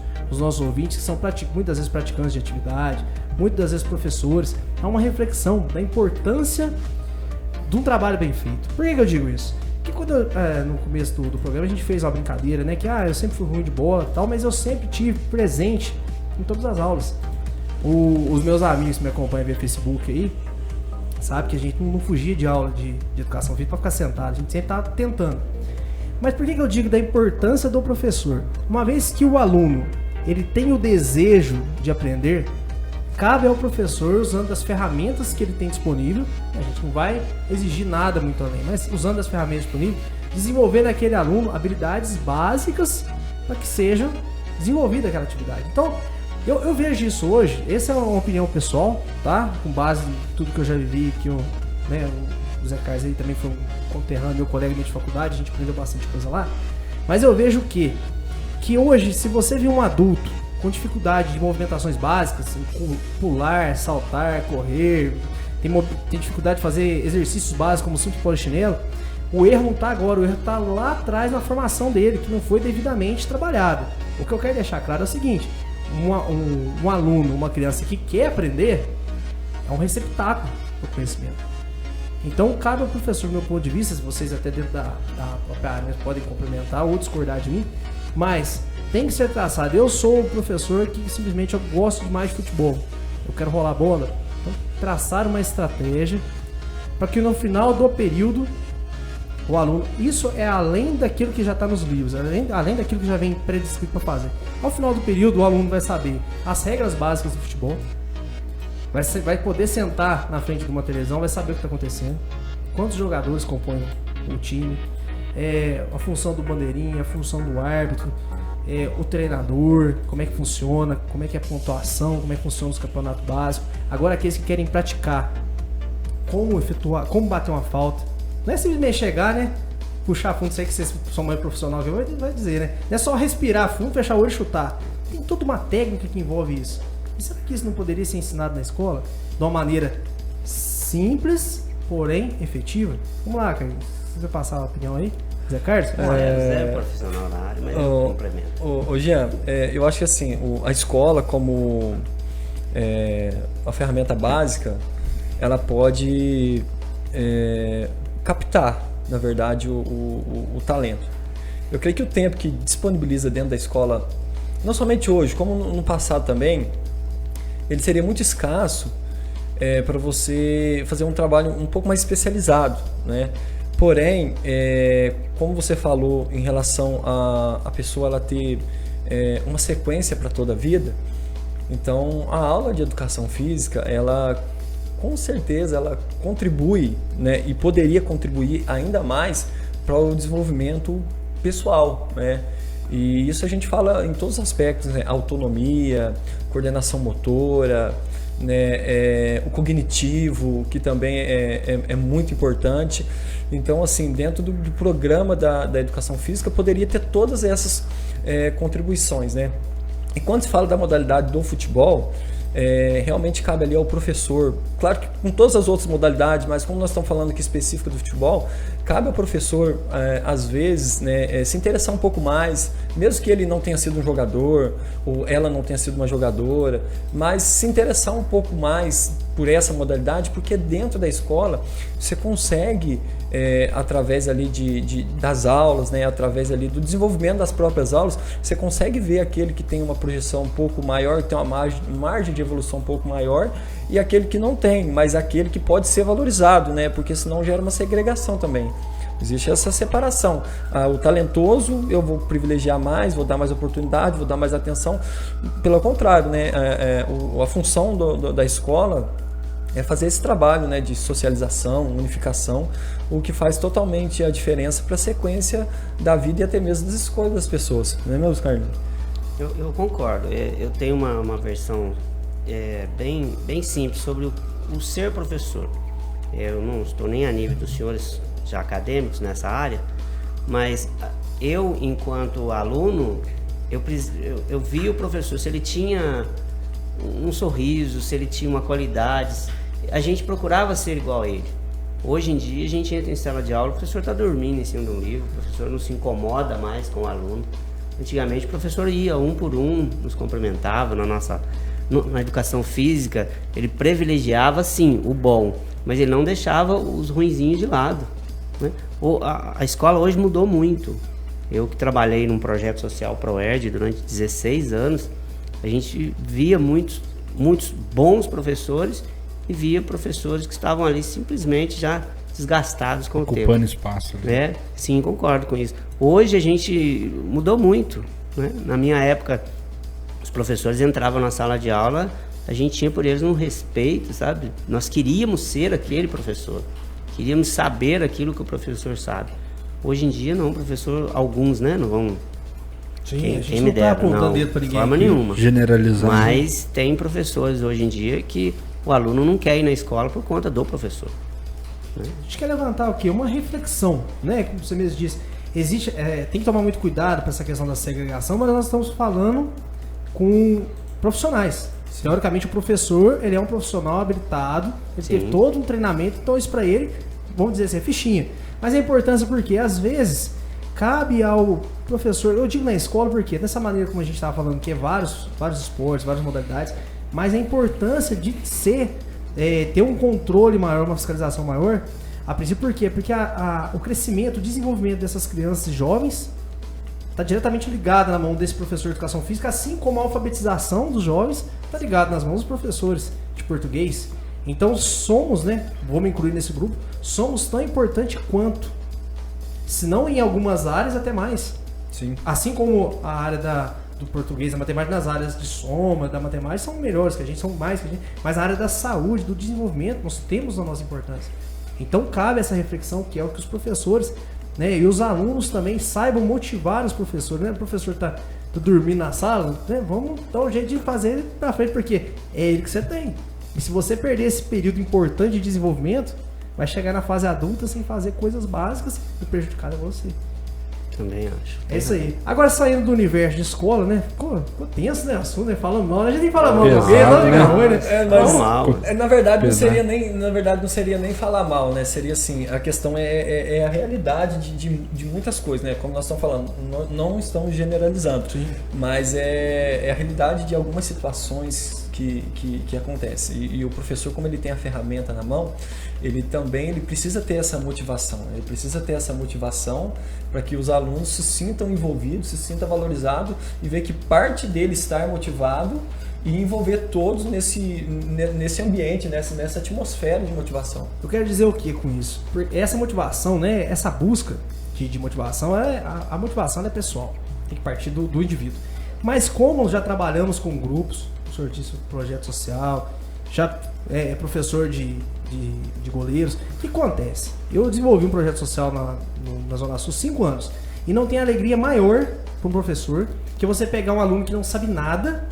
ouvintes, que são muitas vezes praticantes de atividade, muitas vezes professores, a uma reflexão da importância de um trabalho bem feito. Por que eu digo isso? Porque quando no começo do programa a gente fez uma brincadeira, né? Que eu sempre fui ruim de bola e tal, mas eu sempre tive presente em todas as aulas. Os meus amigos que me acompanham via Facebook aí, sabe que a gente não fugia de aula de educação física pra ficar sentado, a gente sempre tava tentando. Mas por que eu digo da importância do professor? Uma vez que o aluno ele tem o desejo de aprender, cabe ao professor, usando as ferramentas que ele tem disponível, a gente não vai exigir nada muito além, mas usando as ferramentas disponíveis, desenvolver naquele aluno habilidades básicas para que seja desenvolvida aquela atividade. Então, eu vejo isso hoje, essa é uma opinião pessoal, tá? Com base em tudo que eu já vivi, que o Zé Carlos aí também foi um conterrâneo, meu colega de faculdade, a gente aprendeu bastante coisa lá. Mas eu vejo que hoje, se você vir um adulto com dificuldade de movimentações básicas, pular, saltar, correr, tem dificuldade de fazer exercícios básicos como simples polichinelo, o erro não tá agora, o erro tá lá atrás na formação dele, que não foi devidamente trabalhado. O que eu quero deixar claro é o seguinte: um aluno, uma criança que quer aprender, é um receptáculo do conhecimento. Então, cabe ao professor, do meu ponto de vista, se vocês até dentro da própria área podem complementar ou discordar de mim, mas tem que ser traçado. Eu sou o professor que simplesmente eu gosto demais de futebol, eu quero rolar bola. Então, traçar uma estratégia para que no final do período o aluno, isso é além daquilo que já está nos livros, além daquilo que já vem predescrito para fazer. Ao final do período, o aluno vai saber as regras básicas do futebol, vai poder sentar na frente de uma televisão, vai saber o que está acontecendo, quantos jogadores compõem o time, a função do bandeirinha, a função do árbitro, o treinador, como é que funciona, como é que é a pontuação, como é que funciona os campeonatos básicos. Agora aqueles que querem praticar como efetuar, como bater uma falta, não é simplesmente chegar, né, puxar fundo, sei que vocês são mais profissional que eu vai dizer, né, não é só respirar fundo, fechar o olho e chutar, tem toda uma técnica que envolve isso. E será que isso não poderia ser ensinado na escola de uma maneira simples, porém efetiva? Vamos lá, Carlos, você vai passar a opinião aí? Zé Carlos? Zé é profissional na área, mas eu complemento. Ô Jean, eu acho que assim, a escola como a ferramenta básica, ela pode captar, na verdade, o talento. Eu creio que o tempo que disponibiliza dentro da escola, não somente hoje, como no passado também, ele seria muito escasso para você fazer um trabalho um pouco mais especializado, né? Porém, como você falou em relação a pessoa ela ter uma sequência para toda a vida, então a aula de educação física, ela com certeza ela contribui, né, e poderia contribuir ainda mais para o desenvolvimento pessoal, né? E isso a gente fala em todos os aspectos, né? Autonomia, coordenação motora, né? O cognitivo, que também é muito importante. Então, assim, dentro do programa da educação física, poderia ter todas essas contribuições, né? E quando se fala da modalidade do futebol, realmente cabe ali ao professor, claro que com todas as outras modalidades, mas como nós estamos falando aqui específico do futebol, cabe ao professor, às vezes, né, se interessar um pouco mais, mesmo que ele não tenha sido um jogador, ou ela não tenha sido uma jogadora, mas se interessar um pouco mais por essa modalidade, porque dentro da escola você consegue, através ali das aulas, né, através ali do desenvolvimento das próprias aulas, você consegue ver aquele que tem uma projeção um pouco maior, que tem uma margem de evolução um pouco maior, e aquele que não tem, mas aquele que pode ser valorizado, né, porque senão gera uma segregação também. Existe essa separação. O talentoso eu vou privilegiar mais, vou dar mais oportunidade, vou dar mais atenção. Pelo contrário, né, a função da escola é fazer esse trabalho, né, de socialização, unificação, o que faz totalmente a diferença para a sequência da vida e até mesmo das escolhas das pessoas. Não é mesmo, Carlos? Eu concordo. Eu tenho uma versão bem simples sobre o ser professor. Eu não estou nem a nível dos senhores já acadêmicos nessa área, mas eu, enquanto aluno, eu vi o professor, se ele tinha um sorriso, se ele tinha uma qualidade, a gente procurava ser igual a ele. Hoje em dia a gente entra em sala de aula, o professor está dormindo em cima de um livro, o professor não se incomoda mais com o aluno. Antigamente o professor ia um por um, nos cumprimentava na educação física, ele privilegiava sim o bom, mas ele não deixava os ruinzinhos de lado, né? A escola hoje mudou muito. Eu que trabalhei num projeto social ProErd durante 16 anos, a gente via muitos bons professores e via professores que estavam ali simplesmente já desgastados com o tempo. Ocupando espaço. Né? Sim, concordo com isso. Hoje a gente mudou muito, né? Na minha época, os professores entravam na sala de aula, a gente tinha por eles um respeito, sabe? Nós queríamos ser aquele professor, queríamos saber aquilo que o professor sabe. Hoje em dia não, professor, alguns, né, não vão... Sim, a gente não está apontando dedo para ninguém. De forma nenhuma. Generalizando. Mas tem professores hoje em dia que o aluno não quer ir na escola por conta do professor. Né? A gente quer levantar o quê? Uma reflexão, né? Como você mesmo disse, tem que tomar muito cuidado para essa questão da segregação, mas nós estamos falando com profissionais. Sim. Teoricamente o professor, ele é um profissional habilitado, ele teve todo um treinamento, então isso para ele, vamos dizer assim, é fichinha. Mas a importância porque às vezes cabe ao professor, eu digo na escola porque dessa maneira como a gente estava falando, que é vários esportes, várias modalidades, mas a importância de ter um controle maior, uma fiscalização maior, a princípio por quê? Porque o crescimento, o desenvolvimento dessas crianças e jovens está diretamente ligado na mão desse professor de educação física, assim como a alfabetização dos jovens está ligada nas mãos dos professores de português. Então somos, né, vou me incluir nesse grupo, somos tão importante quanto se não em algumas áreas, até mais. Sim. Assim como a área do português, da matemática, nas áreas de soma, da matemática, são melhores que a gente, são mais que a gente, mas a área da saúde, do desenvolvimento, nós temos a nossa importância. Então cabe essa reflexão, que é o que os professores, né, e os alunos também saibam motivar os professores, né? O professor tá dormindo na sala, né? Vamos dar um jeito de fazer ele pra frente, porque é ele que você tem. E se você perder esse período importante de desenvolvimento, vai chegar na fase adulta sem fazer coisas básicas e prejudicar você. Também acho. É isso aí. Agora, saindo do universo de escola, né? Ficou tenso, né? Assunto, né? Falando mal. A gente tem que falar mal do alguém, não, né? Na verdade, não seria nem falar mal, né? Seria assim, a questão é a realidade de muitas coisas, né? Como nós estamos falando, não estamos generalizando. Sim. Mas é a realidade de algumas situações que acontece. E o professor, como ele tem a ferramenta na mão, ele precisa ter essa motivação. Ele precisa ter essa motivação para que os alunos se sintam envolvidos, se sintam valorizados e ver que parte dele estar motivado e envolver todos nesse ambiente, nessa atmosfera de motivação. Eu quero dizer o que com isso? Porque essa motivação, né? Essa busca de motivação, a motivação é pessoal. Tem que partir do indivíduo. Mas como já trabalhamos com grupos, o senhor disse projeto social, já é professor de goleiros, o que acontece? Eu desenvolvi um projeto social na Zona Sul 5 anos e não tem alegria maior para um professor que você pegar um aluno que não sabe nada,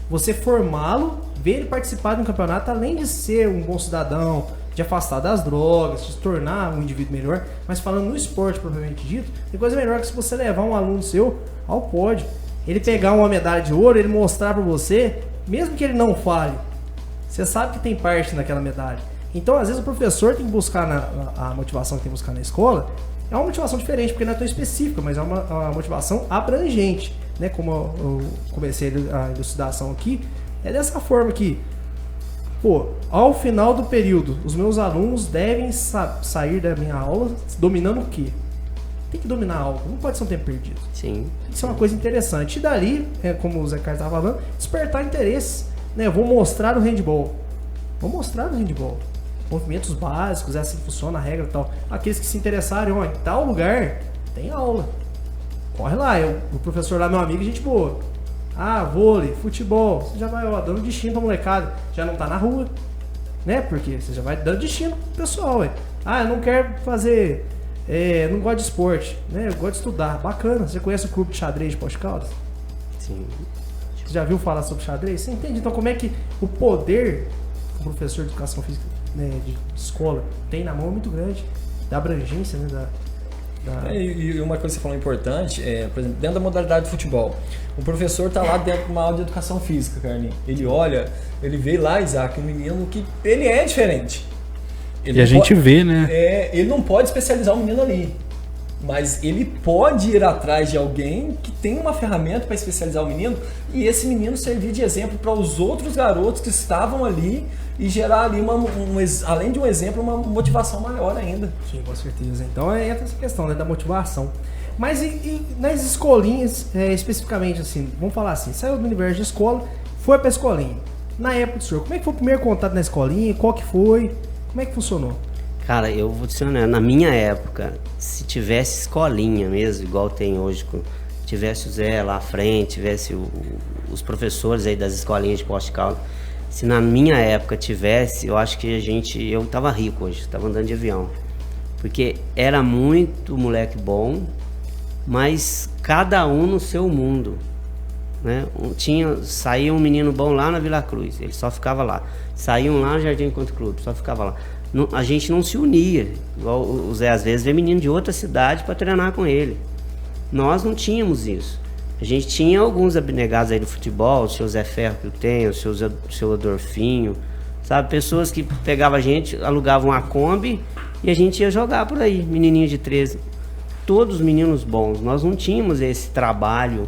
você formá-lo, ver ele participar de um campeonato, além de ser um bom cidadão, de afastar das drogas, de se tornar um indivíduo melhor, mas falando no esporte propriamente dito, tem coisa melhor que se você levar um aluno seu ao pódio, ele pegar uma medalha de ouro, ele mostrar para você, mesmo que ele não fale, você sabe que tem parte naquela medalha. Então, às vezes, o professor tem que buscar a motivação que tem que buscar na escola, é uma motivação diferente, porque não é tão específica, mas é uma motivação abrangente, né? Como eu comecei a elucidação aqui, é dessa forma que, ao final do período, os meus alunos devem sair da minha aula dominando o quê? Tem que dominar algo, não pode ser um tempo perdido. Sim. Tem que ser uma coisa interessante. E dali, como o Zé Carlos estava falando, despertar interesse. Né? Eu vou mostrar o handball. Movimentos básicos, é assim que funciona a regra e tal. Aqueles que se interessarem, em tal lugar, tem aula. Corre lá, o professor lá, meu amigo, gente boa. Vôlei, futebol, você já vai dando destino pra molecada. Já não tá na rua, né? Porque você já vai dando destino pro pessoal, eu não quero fazer... não gosto de esporte, né? Eu gosto de estudar. Bacana. Você conhece o clube de xadrez de Poços de Caldas? Sim. Você já viu falar sobre xadrez? Você entende? Então, como é que o poder que o professor de educação física, né, de escola tem na mão é muito grande, da abrangência, né? E uma coisa que você falou importante, por exemplo, dentro da modalidade de futebol, o professor está lá dentro de uma aula de educação física, Carlinhos. Ele olha, ele vê lá, Isaac, um menino que ele é diferente. E a gente vê, né? Ele não pode especializar o menino ali, mas ele pode ir atrás de alguém que tem uma ferramenta para especializar o menino e esse menino servir de exemplo para os outros garotos que estavam ali e gerar ali, além de um exemplo, uma motivação maior ainda. Sim, com certeza. Então entra essa questão, né, da motivação. Mas e nas escolinhas, especificamente assim, vamos falar assim, saiu do universo de escola, foi para a escolinha. Na época do senhor, como é que foi o primeiro contato na escolinha? Qual que foi? Como é que funcionou? Cara, eu vou te dizer, na minha época, se tivesse escolinha mesmo, igual tem hoje, tivesse o Zé lá à frente, tivesse os professores aí das escolinhas de Poços de Caldas, se na minha época tivesse, eu acho que eu tava rico hoje, tava andando de avião. Porque era muito moleque bom, mas cada um no seu mundo, né? Saía um menino bom lá na Vila Cruz, ele só ficava lá. Saíam lá no Jardim Encontro Clube, só ficava lá. A gente não se unia, igual o Zé às vezes vê menino de outra cidade para treinar com ele. Nós não tínhamos isso. A gente tinha alguns abnegados aí do futebol, o seu Zé Ferro que eu tenho, o seu Adolfinho, sabe? Pessoas que pegavam a gente, alugavam a Kombi e a gente ia jogar por aí, menininho de 13. Todos meninos bons. Nós não tínhamos esse trabalho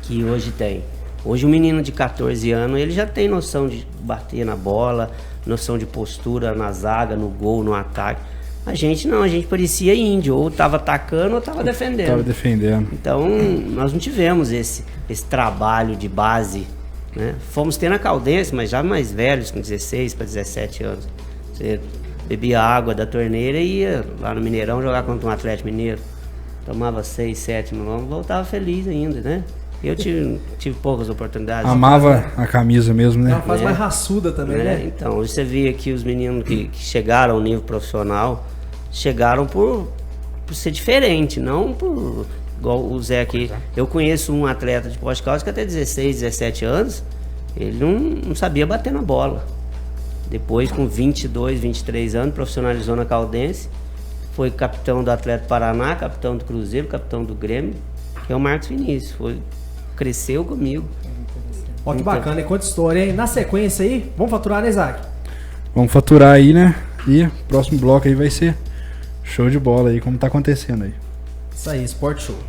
que hoje tem. Hoje um menino de 14 anos, ele já tem noção de bater na bola, noção de postura na zaga, no gol, no ataque. A gente não, a gente parecia índio, ou estava atacando ou estava defendendo. Então, nós não tivemos esse trabalho de base, né? Fomos ter na Caldense, mas já mais velhos, com 16 para 17 anos. bebia água da torneira e ia lá no Mineirão jogar contra um Atlético Mineiro. Tomava 6, 7 milhões, voltava feliz ainda, né? Eu tive poucas oportunidades. Amava a camisa mesmo, né? Ela faz mais raçuda também, né? Então, você via que os meninos que chegaram ao nível profissional chegaram por ser diferente, não por... Igual o Zé aqui. Eu conheço um atleta de Poços de Caldas que até 16, 17 anos, ele não sabia bater na bola. Depois, com 22, 23 anos, profissionalizou na Caldense. Foi capitão do Atlético Paraná, capitão do Cruzeiro, capitão do Grêmio, que é o Marcos Vinícius. Cresceu comigo. Ó, que bacana, e quanta história, hein? Na sequência aí, vamos faturar, né, Isaac? Vamos faturar aí, né? E próximo bloco aí vai ser show de bola aí, como tá acontecendo aí. Isso aí, Sport Show.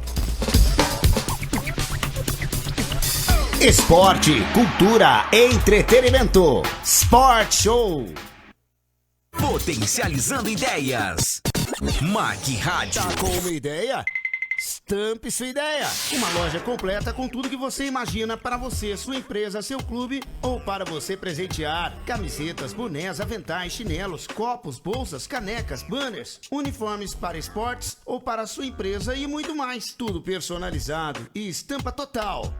Esporte, cultura, entretenimento. Sport Show. Potencializando ideias. MAC Rádio. Tá com uma ideia? Estampe sua ideia. Uma loja completa com tudo que você imagina para você, sua empresa, seu clube ou para você presentear. Camisetas, bonés, aventais, chinelos, copos, bolsas, canecas, banners, uniformes para esportes ou para a sua empresa e muito mais. Tudo personalizado e estampa total.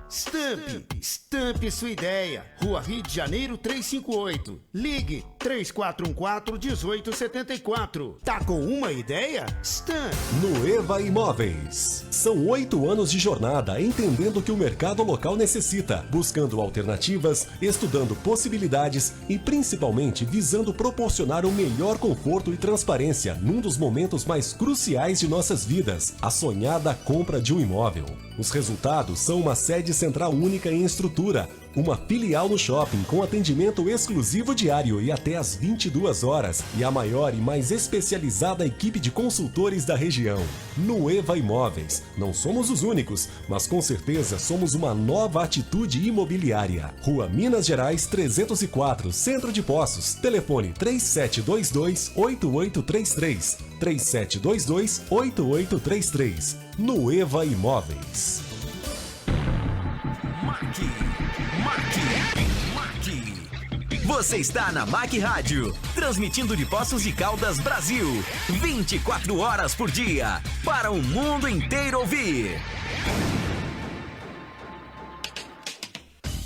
Estampe sua ideia. Rua Rio de Janeiro 358. Ligue 3414-1874. Tá com uma ideia? Estampe. Nueva Imóveis. São 8 anos de jornada entendendo o que o mercado local necessita, buscando alternativas, estudando possibilidades e principalmente visando proporcionar o melhor conforto e transparência num dos momentos mais cruciais de nossas vidas, a sonhada compra de um imóvel. Os resultados são uma sede central única em estrutura, uma filial no shopping com atendimento exclusivo diário e até às 22 horas e a maior e mais especializada equipe de consultores da região. Nueva Imóveis. Não somos os únicos, mas com certeza somos uma nova atitude imobiliária. Rua Minas Gerais 304, Centro de Poços. Telefone 3722-8833. 3722-8833. Nueva Imóveis. Você está na MAC Rádio, transmitindo de Poços de Caldas, Brasil, 24 horas por dia, para o mundo inteiro ouvir.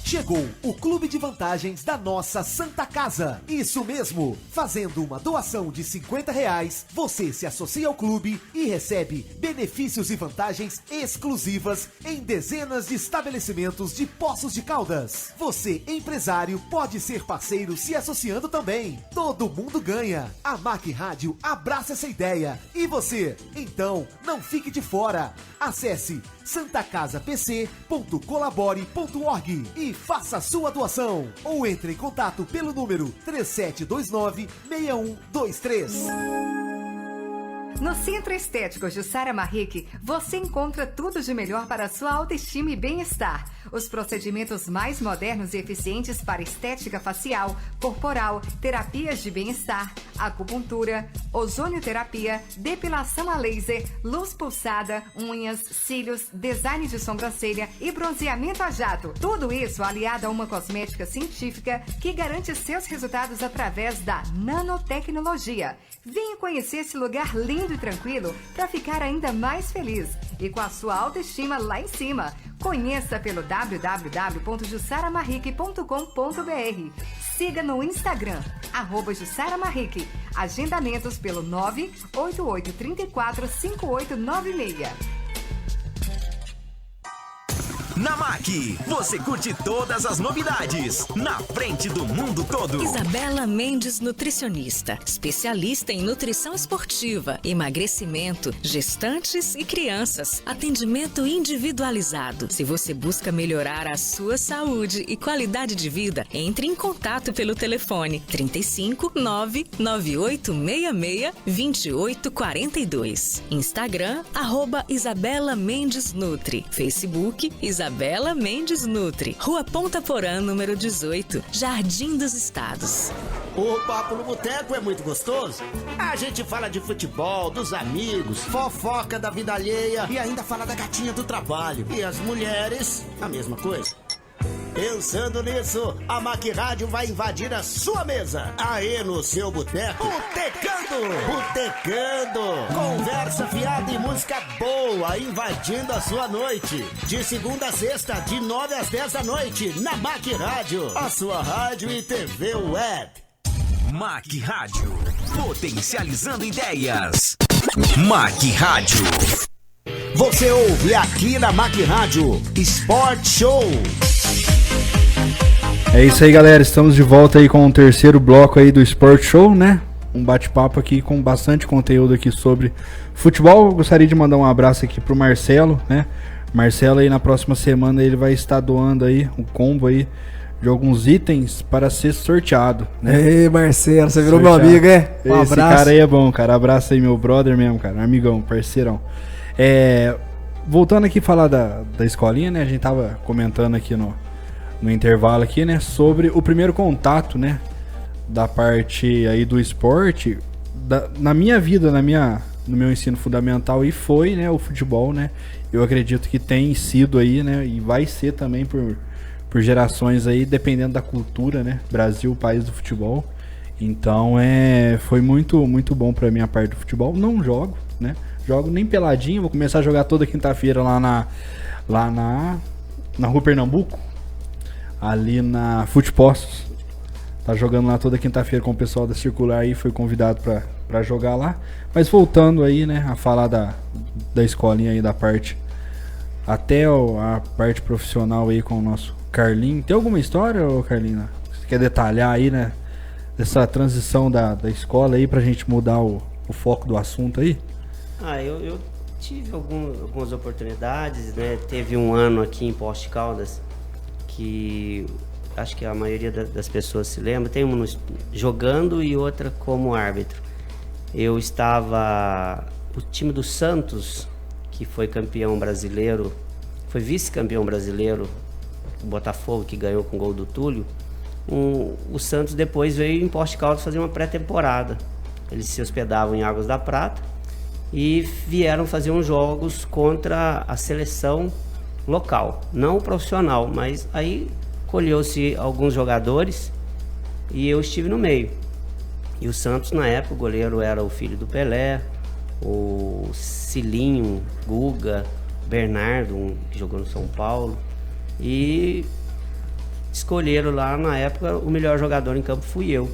Chegou o Clube de Vantagens da nossa Santa Casa. Isso mesmo, fazendo uma doação de R$50, você se associa ao clube e recebe benefícios e vantagens exclusivas em dezenas de estabelecimentos de Poços de Caldas. Você, empresário, pode ser parceiro se associando também. Todo mundo ganha. A MAC Rádio abraça essa ideia. E você? Então, não fique de fora. Acesse santacasapc.colabore.org e faça sua doação ou entre em contato pelo número 3729-6123. No Centro Estético Jussara Marrique, você encontra tudo de melhor para a sua autoestima e bem-estar. Os procedimentos mais modernos e eficientes para estética facial, corporal, terapias de bem-estar, acupuntura, ozonioterapia, depilação a laser, luz pulsada, unhas, cílios, design de sobrancelha e bronzeamento a jato. Tudo isso aliado a uma cosmética científica que garante seus resultados através da nanotecnologia. Venha conhecer esse lugar lindo e tranquilo para ficar ainda mais feliz e com a sua autoestima lá em cima. Conheça pelo www.jussaramarrique.com.br. Siga no Instagram, @JussaraMarrique. Agendamentos pelo 988345896. Na MAC, você curte todas as novidades, na frente do mundo todo. Isabela Mendes, nutricionista, especialista em nutrição esportiva, emagrecimento, gestantes e crianças, atendimento individualizado. Se você busca melhorar a sua saúde e qualidade de vida, entre em contato pelo telefone 35 99866 2842. Instagram, @Isabela Mendes Nutri. Facebook, Isabela Mendes Nutri. Rua Ponta Porã, número 18, Jardim dos Estados. O papo no boteco é muito gostoso. A gente fala de futebol, dos amigos, fofoca da vida alheia e ainda fala da gatinha do trabalho. E as mulheres, a mesma coisa. Pensando nisso, a Mac Rádio vai invadir a sua mesa. Aí no seu boteco, Botecando. Conversa fiada e música boa invadindo a sua noite. De segunda a sexta, de 9 às 10 da noite, na Mac Rádio, a sua rádio e TV web. Mac Rádio, potencializando ideias. Mac Rádio. Você ouve aqui na Mac Rádio, Sport Show. É isso aí, galera, estamos de volta aí com o terceiro bloco aí do Sport Show, né? Um bate-papo aqui com bastante conteúdo aqui sobre futebol. Eu gostaria de mandar um abraço aqui pro Marcelo, né? Marcelo aí na próxima semana ele vai estar doando aí um combo aí de alguns itens para ser sorteado, né? Ei, Marcelo, você virou sorteado. Meu amigo, é? Um Esse abraço. Cara aí é bom, cara. Abraço aí, meu brother mesmo, cara. Amigão, parceirão. Voltando aqui a falar da escolinha, né? A gente tava comentando aqui no intervalo aqui, né? Sobre o primeiro contato, né? Da parte aí do esporte. Na minha vida, no meu ensino fundamental, e foi, né? O futebol, né? Eu acredito que tem sido aí, né? E vai ser também por gerações aí, dependendo da cultura, né? Brasil, país do futebol. Então, foi muito, muito bom pra minha parte do futebol. Não jogo, né? Jogo nem peladinho, vou começar a jogar toda quinta-feira lá na Rua Pernambuco, ali na Futepostos. Tá jogando lá toda quinta-feira com o pessoal da Circular aí, foi convidado pra jogar lá. Mas voltando aí, né, a falar da escolinha aí, da parte, até a parte profissional aí com o nosso Carlinho. Tem alguma história, Carlinho? Você quer detalhar aí, né, dessa transição da escola aí pra gente mudar o foco do assunto aí? Eu tive algumas oportunidades, né? Teve um ano aqui em Poços de Caldas que acho que a maioria das pessoas se lembra. Tem uma jogando e outra como árbitro. Eu estava... O time do Santos, que foi campeão brasileiro, foi vice-campeão brasileiro, o Botafogo, que ganhou com o gol do Túlio. O Santos depois veio em Poços de Caldas fazer uma pré-temporada. Eles se hospedavam em Águas da Prata e vieram fazer uns jogos contra a seleção local, não profissional, mas aí colheu-se alguns jogadores e eu estive no meio. E o Santos, na época, o goleiro era o filho do Pelé, o Cilinho, Guga, Bernardo, que jogou no São Paulo, e escolheram lá, na época, o melhor jogador em campo fui eu,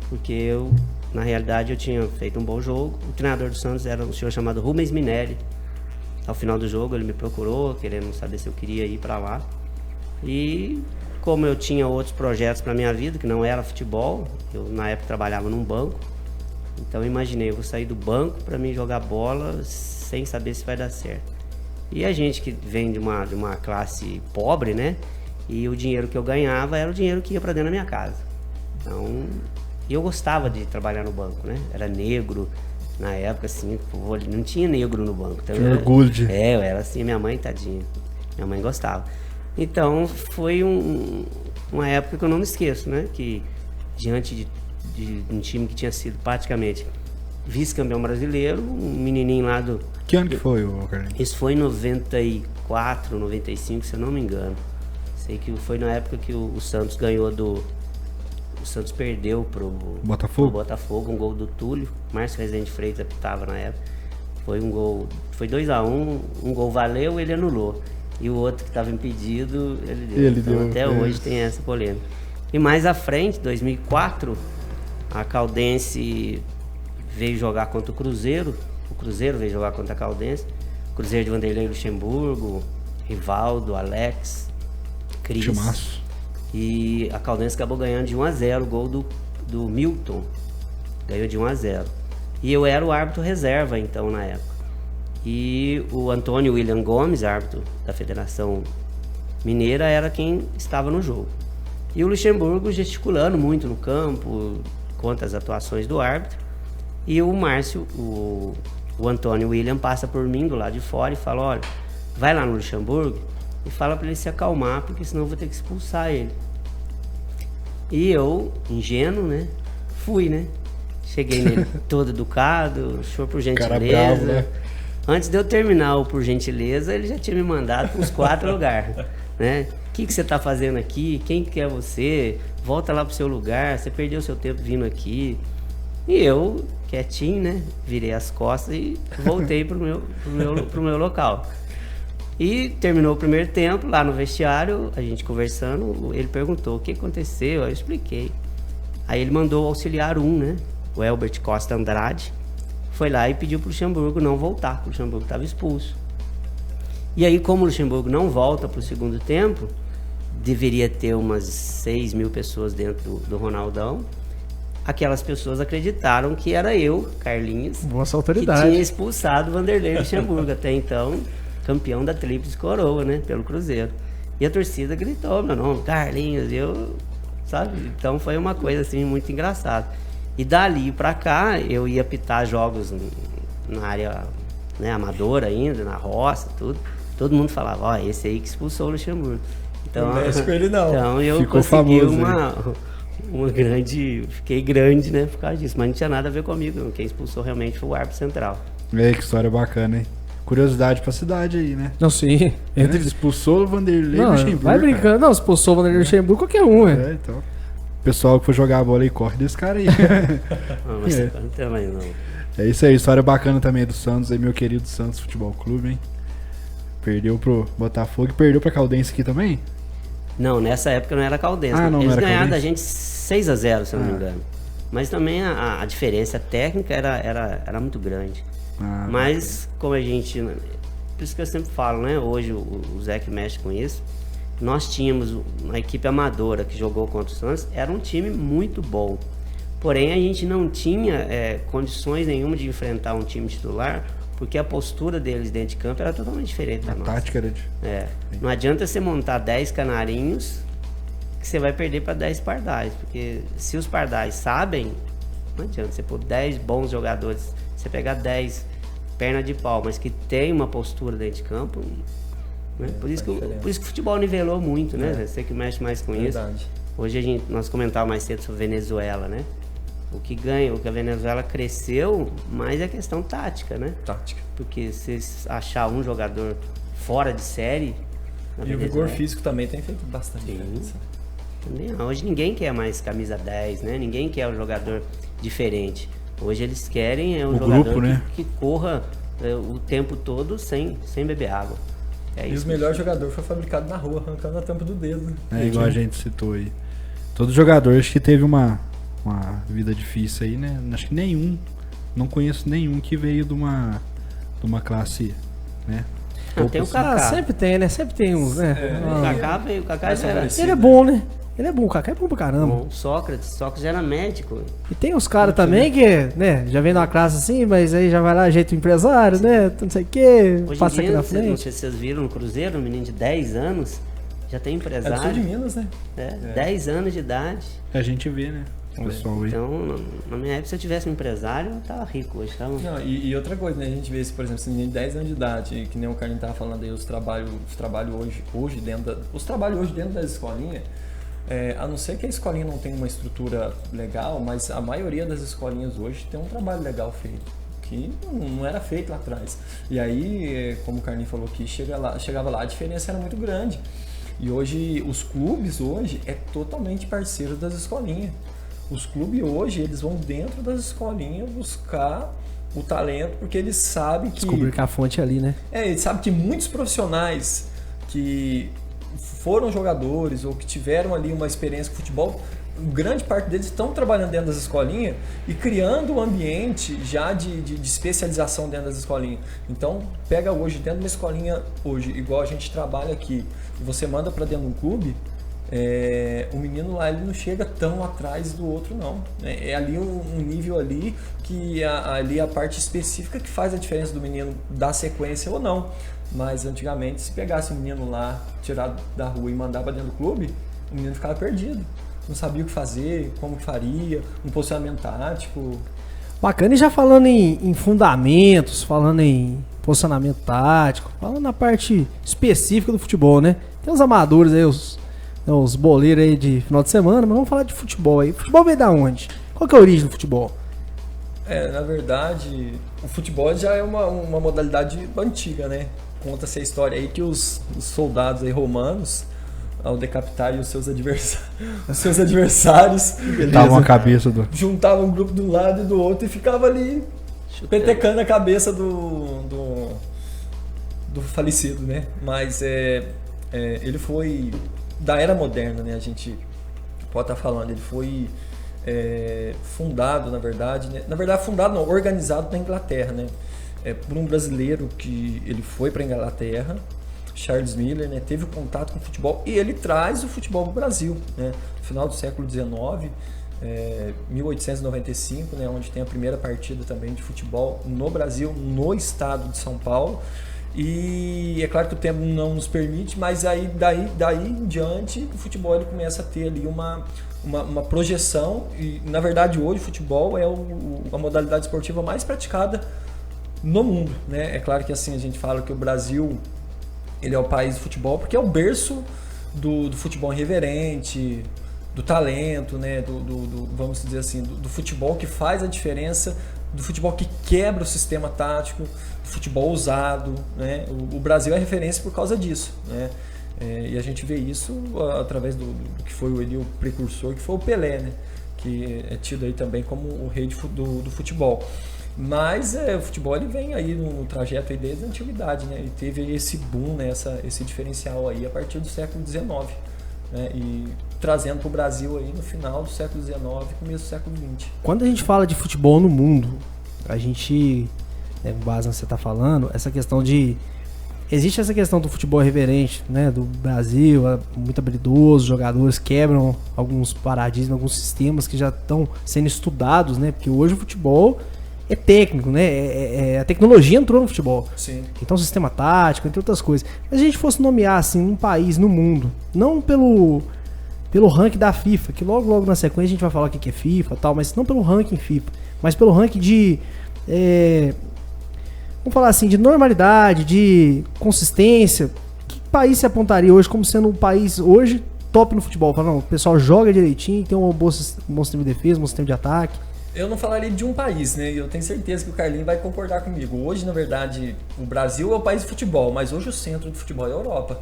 porque eu, na realidade, eu tinha feito um bom jogo. O treinador do Santos era um senhor chamado Rubens Minelli. Ao final do jogo ele me procurou, querendo saber se eu queria ir para lá. E como eu tinha outros projetos para minha vida, que não era futebol, eu na época trabalhava num banco. Então eu imaginei, eu vou sair do banco para mim jogar bola sem saber se vai dar certo. E a gente que vem de uma classe pobre, né? E o dinheiro que eu ganhava era o dinheiro que ia para dentro da minha casa. Então... E eu gostava de trabalhar no banco, né? Era negro, na época, assim, não tinha negro no banco. Então, orgulho de... eu era assim, minha mãe, tadinha. Minha mãe gostava. Então, foi uma época que eu não me esqueço, né? Que, diante de um time que tinha sido praticamente vice-campeão brasileiro, um menininho lá do... Que ano que foi, Carlinhos? Isso foi em 94, 95, se eu não me engano. Sei que foi na época que o Santos ganhou O Santos perdeu pro Botafogo, um gol do Túlio. Márcio Rezende Freitas estava na época. Foi um gol, foi 2-1, um gol valeu, ele anulou. E o outro que estava impedido, ele deu. Então, até hoje tem essa polêmica. E mais à frente, 2004, a Caldense veio jogar contra o Cruzeiro. O Cruzeiro veio jogar contra a Caldense. O Cruzeiro de Vanderlei Luxemburgo, Rivaldo, Alex, Cris. Timaço. E a Caldense acabou ganhando de 1-0, o gol do Milton. Ganhou de 1-0. E eu era o árbitro reserva, então, na época. E o Antônio William Gomes, árbitro da Federação Mineira, era quem estava no jogo. E o Luxemburgo gesticulando muito no campo, contra as atuações do árbitro. E o Márcio, o Antônio William, passa por mim do lado de fora e fala: olha, vai lá no Luxemburgo e fala para ele se acalmar, porque senão eu vou ter que expulsar ele. E eu, ingênuo, né, fui, né? Cheguei nele todo educado, senhor, por gentileza. Cara bravo, né? Antes de eu terminar o por gentileza, ele já tinha me mandado para os 4 lugares, né? que você tá fazendo aqui? Quem que é você? Volta lá pro seu lugar, você perdeu seu tempo vindo aqui. E eu, quietinho, né? Virei as costas e voltei pro meu local. E terminou o primeiro tempo, lá no vestiário, a gente conversando, ele perguntou o que aconteceu, eu expliquei. Aí ele mandou o auxiliar 1, né? O Elbert Costa Andrade, foi lá e pediu pro Luxemburgo não voltar, porque o Luxemburgo estava expulso. E aí, como o Luxemburgo não volta pro segundo tempo, deveria ter umas 6 mil pessoas dentro do Ronaldão. Aquelas pessoas acreditaram que era eu, Carlinhos, Nossa autoridade, que tinha expulsado o Vanderlei Luxemburgo, até então campeão da Tríplice Coroa, né, pelo Cruzeiro. E a torcida gritou meu nome, Carlinhos, sabe? Então foi uma coisa assim muito engraçada. E dali pra cá eu ia apitar jogos na área, né, amadora ainda, na roça, tudo. Todo mundo falava, ó, esse aí que expulsou o Luxemburgo. Então, não mexe com ele não. Então eu Ficou consegui famoso, uma grande... Fiquei grande, né, por causa disso. Mas não tinha nada a ver comigo. Quem expulsou realmente foi o árbitro central. Que história bacana, hein? Curiosidade pra cidade aí, né? Não, sim. Ele expulsou o Vanderlei Luxemburgo. Vai brincando. Não, expulsou o Vanderlei Luxemburgo qualquer um, então. O pessoal que for jogar a bola aí corre desse cara aí. Não, mas não também não. É isso aí, história bacana também do Santos aí, meu querido Santos Futebol Clube, hein? Perdeu pro Botafogo e perdeu pra Caldense aqui também? Não, nessa época não era Caldense. Eles ganharam da gente 6-0, se eu não me engano. Mas também a diferença técnica era muito grande. Mas como a gente... Por isso que eu sempre falo, né? Hoje o Zé que mexe com isso. Nós tínhamos uma equipe amadora que jogou contra o Santos. Era um time muito bom. Porém, a gente não tinha condições nenhuma de enfrentar um time titular, porque a postura deles dentro de campo era totalmente diferente da nossa. A tática era de... Não adianta você montar 10 canarinhos que você vai perder para 10 pardais. Porque se os pardais sabem, não adianta você pôr 10 bons jogadores. Você pegar 10 perna de pau, mas que tem uma postura dentro de campo... Né? Por isso que o futebol nivelou muito, né? Você que mexe mais com isso. Hoje nós comentávamos mais cedo sobre Venezuela, né? O que a Venezuela cresceu, mais é questão tática, né? Tática. Porque se achar um jogador fora de série... E o vigor físico também tem feito bastante diferença. Hoje ninguém quer mais camisa 10, né? Ninguém quer um jogador diferente. Hoje eles querem um jogador grupo, né? que corra o tempo todo sem beber água. E o melhor jogador foi fabricado na rua, arrancando a tampa do dedo. Igual a gente citou aí. Todo jogador acho que teve uma vida difícil aí, né? Acho que nenhum, não conheço nenhum que veio de uma classe, né? Tem o Kaká. Sempre tem, né? Sempre tem uns, né? O Kaká já era... Ele é bom, né? Ele é bom, o Kaká é bom pra caramba. Bom, Sócrates já era médico. E tem uns caras também que, né, já vem numa classe assim, mas aí já vai lá, ajeita o empresário, né, não sei o que, passa aqui na frente. Não sei se vocês viram no Cruzeiro, um menino de 10 anos, já tem empresário. É do sul de Minas, né? 10 anos de idade. A gente vê, né? Então, na minha época, se eu tivesse um empresário, eu tava rico hoje, tá? Não, e outra coisa, né? A gente vê, por exemplo, esse menino de 10 anos de idade, que nem o Carlinhos tava falando aí, os trabalhos hoje dentro das escolinhas, a não ser que a escolinha não tenha uma estrutura legal, mas a maioria das escolinhas hoje tem um trabalho legal feito, que não era feito lá atrás. E aí, como o Carlinhos falou aqui, chegava lá, a diferença era muito grande. E hoje, os clubes hoje é totalmente parceiro das escolinhas. Os clubes hoje, eles vão dentro das escolinhas buscar o talento, porque eles sabem que... Descobrir que a fonte é ali, né? Eles sabem que muitos profissionais que foram jogadores ou que tiveram ali uma experiência com futebol, grande parte deles estão trabalhando dentro das escolinhas e criando um ambiente já de especialização dentro das escolinhas. Então, pega hoje dentro de uma escolinha, hoje, igual a gente trabalha aqui, e você manda para dentro de um clube, o menino lá ele não chega tão atrás do outro, não. É ali um nível ali que ali a parte específica que faz a diferença do menino dar sequência ou não. Mas antigamente, se pegasse o menino lá, tirado da rua e mandar para dentro do clube, o menino ficava perdido. Não sabia o que fazer, como que faria, um posicionamento tático. Bacana, e já falando em fundamentos, falando em posicionamento tático, falando na parte específica do futebol, né? Tem os amadores aí, os boleiros aí de final de semana, mas vamos falar de futebol aí. O futebol veio da onde? Qual que é a origem do futebol? Na verdade, o futebol já é uma modalidade antiga, né? Conta-se a história aí que os soldados aí romanos, ao decapitar os seus adversários. Juntavam a cabeça Juntavam um grupo de um lado e do outro e ficava ali petecando a cabeça do falecido, né? Mas ele foi da era moderna, né? A gente pode estar falando, ele foi fundado, na verdade, né? Na verdade, fundado não, organizado na Inglaterra, né? Por um brasileiro que ele foi para a Inglaterra, Charles Miller, né? Teve contato com o futebol e ele traz o futebol para o Brasil, né? No final do século XIX, 1895, né? Onde tem a primeira partida também de futebol no Brasil, no estado de São Paulo. E é claro que o tempo não nos permite, mas aí daí em diante o futebol ele começa a ter ali uma projeção e na verdade hoje o futebol é a modalidade esportiva mais praticada no mundo, né? É claro que assim a gente fala que o Brasil ele é o país do futebol porque é o berço do futebol irreverente, do talento, né? Vamos dizer assim, do futebol que faz a diferença, do futebol que quebra o sistema tático, do futebol ousado, né? O Brasil é referência por causa disso, né? E a gente vê isso através do que foi o precursor, que foi o Pelé, né? Que é tido aí também como o rei do futebol. Mas o futebol ele vem aí no trajeto aí desde a antiguidade, né? E teve esse boom, né? Esse diferencial aí a partir do século XIX, né? E trazendo para o Brasil aí no final do século XIX, começo do século XX. Quando a gente fala de futebol no mundo, a gente, com base no que você está falando, essa questão de... Existe essa questão do futebol irreverente, né, do Brasil, muito habilidoso, jogadores quebram alguns paradigmas, alguns sistemas que já estão sendo estudados, né, porque hoje o futebol é técnico, né, a tecnologia entrou no futebol. Sim. Então sistema tático, entre outras coisas. Mas se a gente fosse nomear assim um país no mundo, não pelo ranking da FIFA, que logo na sequência a gente vai falar o que é FIFA e tal, mas não pelo ranking FIFA, mas pelo ranking de... vamos falar assim, de normalidade, de consistência. Que país se apontaria hoje como sendo um país hoje top no futebol? Fala, não, o pessoal joga direitinho, tem um bom sistema de defesa, um bom sistema de ataque. Eu não falaria de um país, né? Eu tenho certeza que o Carlinhos vai concordar comigo. Hoje, na verdade, o Brasil é o país de futebol, mas hoje o centro do futebol é a Europa.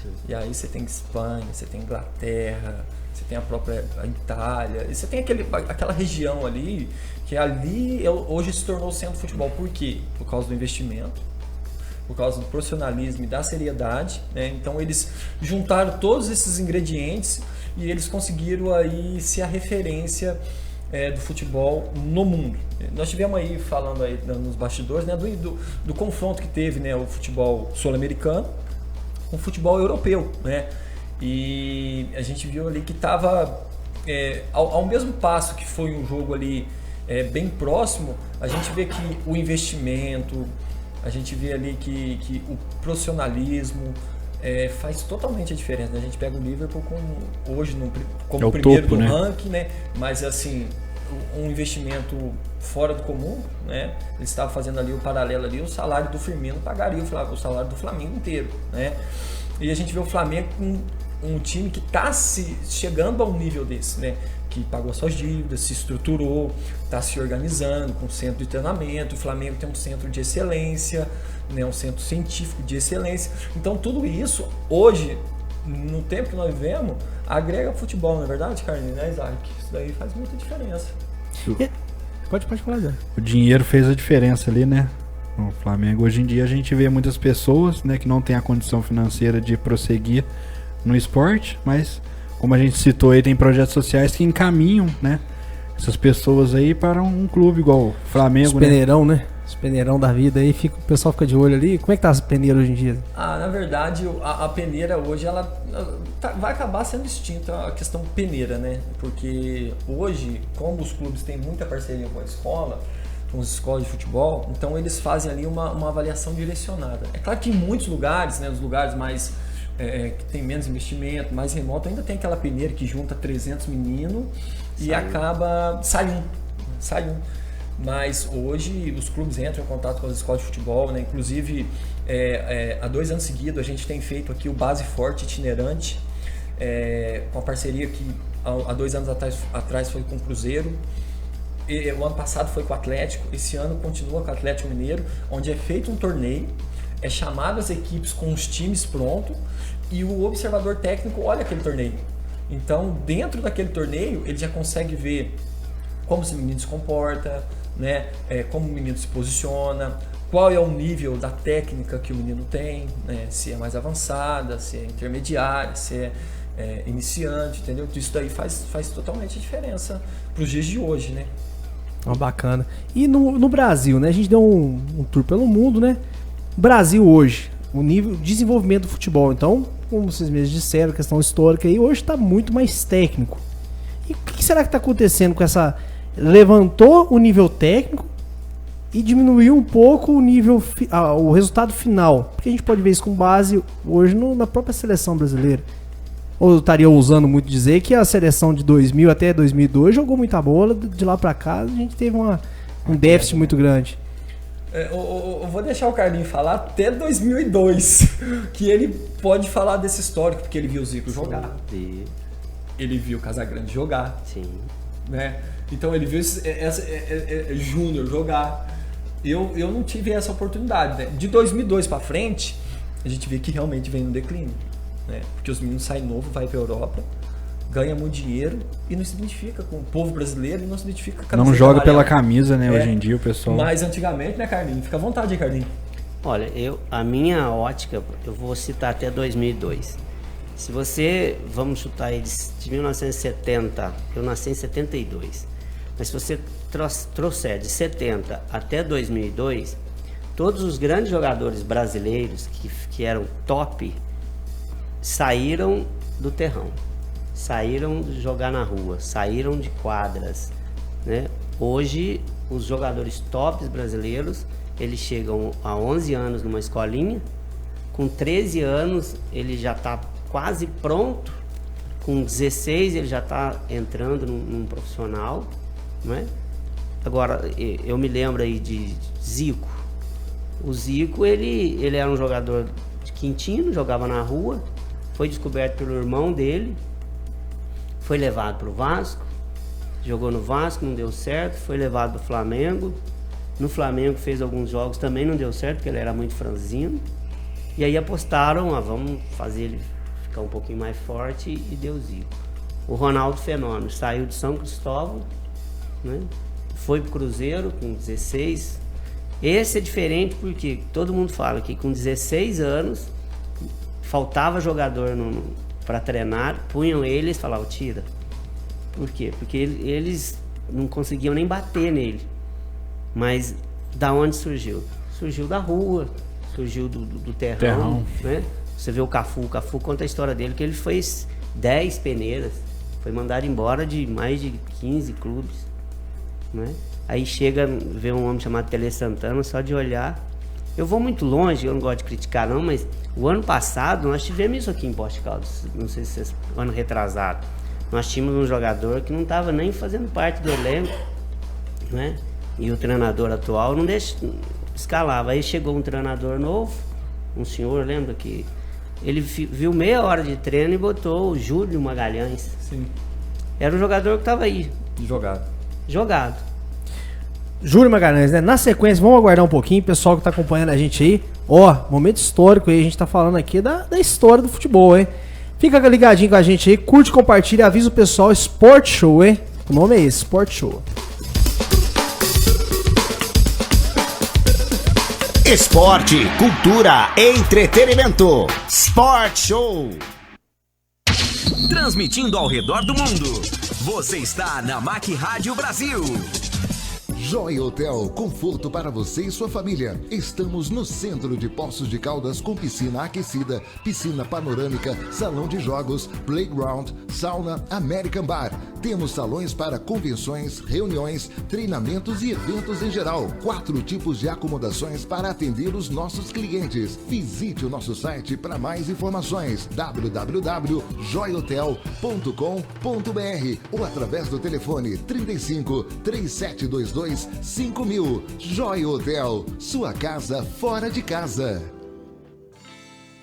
Sim. E aí você tem Espanha, você tem Inglaterra, você tem a própria Itália, e você tem aquela região ali, que ali hoje se tornou o centro do futebol. Por quê? Por causa do investimento, por causa do profissionalismo e da seriedade, né? Então eles juntaram todos esses ingredientes e eles conseguiram aí ser a referência do futebol no mundo. Nós tivemos aí, falando aí nos bastidores, né, do confronto que teve, né, o futebol sul-americano com o futebol europeu, né? E a gente viu ali que estava ao mesmo passo que foi um jogo ali bem próximo, a gente vê que o investimento, a gente vê ali que o profissionalismo faz totalmente a diferença, né? A gente pega o Liverpool hoje como o primeiro topo, do ranking, né? Mas assim, um investimento fora do comum, né? Eles estavam fazendo ali o paralelo ali, o salário do Firmino pagaria o salário do Flamengo inteiro, né? E a gente vê o Flamengo com um time que está chegando a um nível desse, né? Que pagou suas dívidas, se estruturou, está se organizando com centro de treinamento. O Flamengo tem um centro de excelência, né? Um centro científico de excelência. Então tudo isso, hoje, no tempo que nós vivemos, agrega futebol, não é verdade, Carlinhos? Né, Isaac? Isso daí faz muita diferença. Pode falar, Zé. O dinheiro fez a diferença ali, né? No Flamengo, hoje em dia, a gente vê muitas pessoas, né, que não tem a condição financeira de prosseguir no esporte, mas, como a gente citou aí, tem projetos sociais que encaminham, né, essas pessoas aí para um clube igual o Flamengo, os peneirão, né? Os peneirão da vida aí, o pessoal fica de olho ali. Como é que tá as peneiras hoje em dia? Na verdade, a peneira hoje, ela vai acabar sendo extinta, a questão peneira, né? Porque hoje, como os clubes têm muita parceria com a escola, com as escolas de futebol, então eles fazem ali uma avaliação direcionada. É claro que em muitos lugares, né, nos lugares mais que tem menos investimento, mais remoto, ainda tem aquela peneira que junta 300 meninos e acaba... Sai um. Mas hoje os clubes entram em contato com as escolas de futebol, né? Inclusive, há 2 anos seguidos a gente tem feito aqui o Base Forte itinerante, com a parceria que há 2 anos atrás foi com o Cruzeiro. O ano passado foi com o Atlético, esse ano continua com o Atlético Mineiro, onde é feito um torneio, é chamado as equipes com os times prontos, e o observador técnico olha aquele torneio. Então, dentro daquele torneio, ele já consegue ver como esse menino se comporta, né? Como o menino se posiciona, qual é o nível da técnica que o menino tem, né? Se é mais avançada, se é intermediária, se é iniciante, entendeu? Isso daí faz totalmente diferença para os dias de hoje, né? Bacana. E no Brasil, né? A gente deu um tour pelo mundo, né? Brasil hoje, o nível de desenvolvimento do futebol, então, como vocês mesmos disseram, questão histórica aí, hoje está muito mais técnico. E o que será que está acontecendo com essa... Levantou o nível técnico e diminuiu um pouco o nível, o resultado final. Porque a gente pode ver isso com base hoje na própria seleção brasileira. Ou eu estaria ousando muito dizer que a seleção de 2000 até 2002 jogou muita bola, de lá para cá a gente teve um déficit muito grande. Eu vou deixar o Carlinhos falar até 2002, que ele pode falar desse histórico, porque ele viu o Zico jogar. Sim. Ele viu o Casagrande jogar. Sim. Né? Então ele viu Júnior jogar. Eu não tive essa oportunidade. Né? De 2002 para frente, a gente vê que realmente vem no declínio. Né? Porque os meninos saem novo, vai para a Europa, ganha muito dinheiro e não se identifica com o povo brasileiro e não se identifica com a camiseta. Não joga pela camisa, né? Hoje em dia o pessoal... Mas antigamente, né, Carlinhos? Fica à vontade aí, Carlinhos. Olha, a minha ótica, eu vou citar até 2002. Se você, vamos chutar aí de 1970, eu nasci em 72, mas se você trouxer de 70 até 2002, todos os grandes jogadores brasileiros que eram top saíram do terrão, saíram de jogar na rua, saíram de quadras, né? Hoje, os jogadores tops brasileiros, eles chegam a 11 anos numa escolinha, com 13 anos ele já está quase pronto, com 16 ele já está entrando num profissional, né? Agora, eu me lembro aí de Zico. O Zico, ele era um jogador de Quintino, jogava na rua, foi descoberto pelo irmão dele, foi levado para o Vasco, jogou no Vasco, não deu certo, foi levado para o Flamengo. No Flamengo fez alguns jogos, também não deu certo, porque ele era muito franzino. E aí apostaram, vamos fazer ele ficar um pouquinho mais forte, e deu Zico. O Ronaldo Fenômeno saiu de São Cristóvão, né? Foi pro Cruzeiro com 16. Esse é diferente porque todo mundo fala que com 16 anos faltava jogador para treinar, punham eles e falavam, tira. Por quê? Porque eles não conseguiam nem bater nele. Mas da onde surgiu? Surgiu da rua, surgiu do terrão. Né? Você vê o Cafu conta a história dele, que ele fez 10 peneiras, foi mandado embora de mais de 15 clubes. Né? Aí chega, vê um homem chamado Tele Santana, só de olhar. Eu vou muito longe, eu não gosto de criticar não, mas o ano passado nós tivemos isso aqui em Poços de Caldas, não sei se vocês, ano retrasado. Nós tínhamos um jogador que não estava nem fazendo parte do elenco, né? E o treinador atual não escalava. Aí chegou um treinador novo, um senhor, lembra que ele viu meia hora de treino e botou o Júlio Magalhães. Sim. Era o jogador que estava aí. Jogado. Júlio Magalhães, né? Na sequência, vamos aguardar um pouquinho, pessoal que tá acompanhando a gente aí. Momento histórico aí, a gente tá falando aqui da história do futebol, hein? Fica ligadinho com a gente aí, curte, compartilha, avisa o pessoal, Sport Show, hein? O nome é esse, Sport Show. Esporte, cultura, entretenimento. Sport Show. Transmitindo ao redor do mundo. Você está na MAC Rádio Brasil. Joia Hotel, conforto para você e sua família. Estamos no centro de Poços de Caldas com piscina aquecida, piscina panorâmica, salão de jogos, playground, sauna, American Bar. Temos salões para convenções, reuniões, treinamentos e eventos em geral. 4 tipos de acomodações para atender os nossos clientes. Visite o nosso site para mais informações, www.joiahotel.com.br ou através do telefone 35 3722 5000. Joia Hotel, sua casa fora de casa.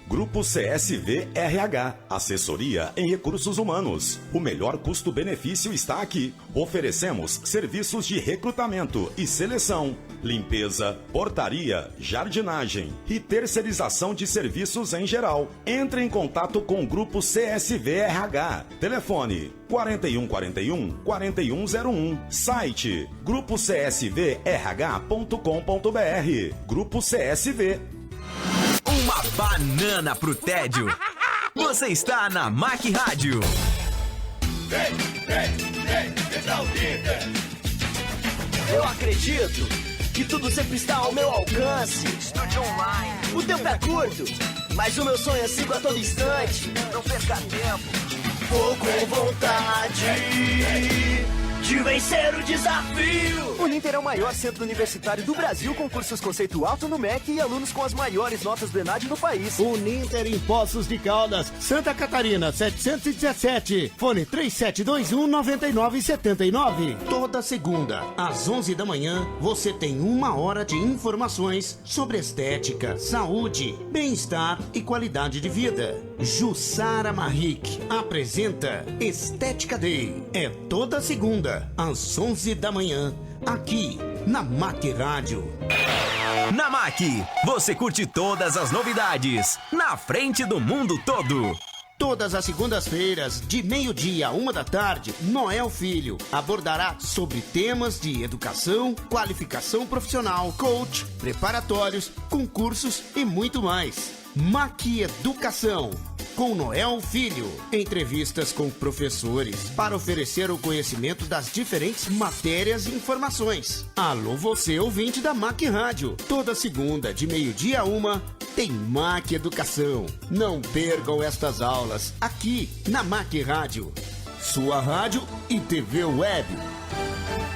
Grupo CSV RH, assessoria em recursos humanos. O melhor custo-benefício está aqui. Oferecemos serviços de recrutamento e seleção, limpeza, portaria, jardinagem e terceirização de serviços em geral. Entre em contato com o Grupo CSV RH. Telefone 4141-4101. Site grupocsvrh.com.br. Grupo CSV. Uma banana pro tédio. Você está na Mac Rádio. Eu acredito que tudo sempre está ao meu alcance. Estúdio online. O tempo é curto, mas o meu sonho é sigo a todo instante. Não perca tempo. Vou com vontade de vencer o desafio. O Ninter é o maior centro universitário do Brasil, com cursos conceito alto no MEC e alunos com as maiores notas do ENAD no país. O Ninter em Poços de Caldas, Santa Catarina, 717. Fone 3721-9979. Toda segunda, às 11 da manhã, você tem 1 hora de informações sobre estética, saúde, bem-estar e qualidade de vida. Jussara Marrique apresenta Estética Day. É toda segunda, às 11 da manhã, aqui na Mac Rádio. Na Mac, você curte todas as novidades, na frente do mundo todo. Todas as segundas-feiras, de meio-dia a 1 da tarde, Noel Filho abordará sobre temas de educação, qualificação profissional, coach, preparatórios, concursos e muito mais. Mac Educação, com Noel Filho. Entrevistas com professores para oferecer o conhecimento das diferentes matérias e informações. Alô, você ouvinte da Mac Rádio. Toda segunda, de meio-dia a 1, tem Mac Educação. Não percam estas aulas aqui na Mac Rádio. Sua rádio e TV Web.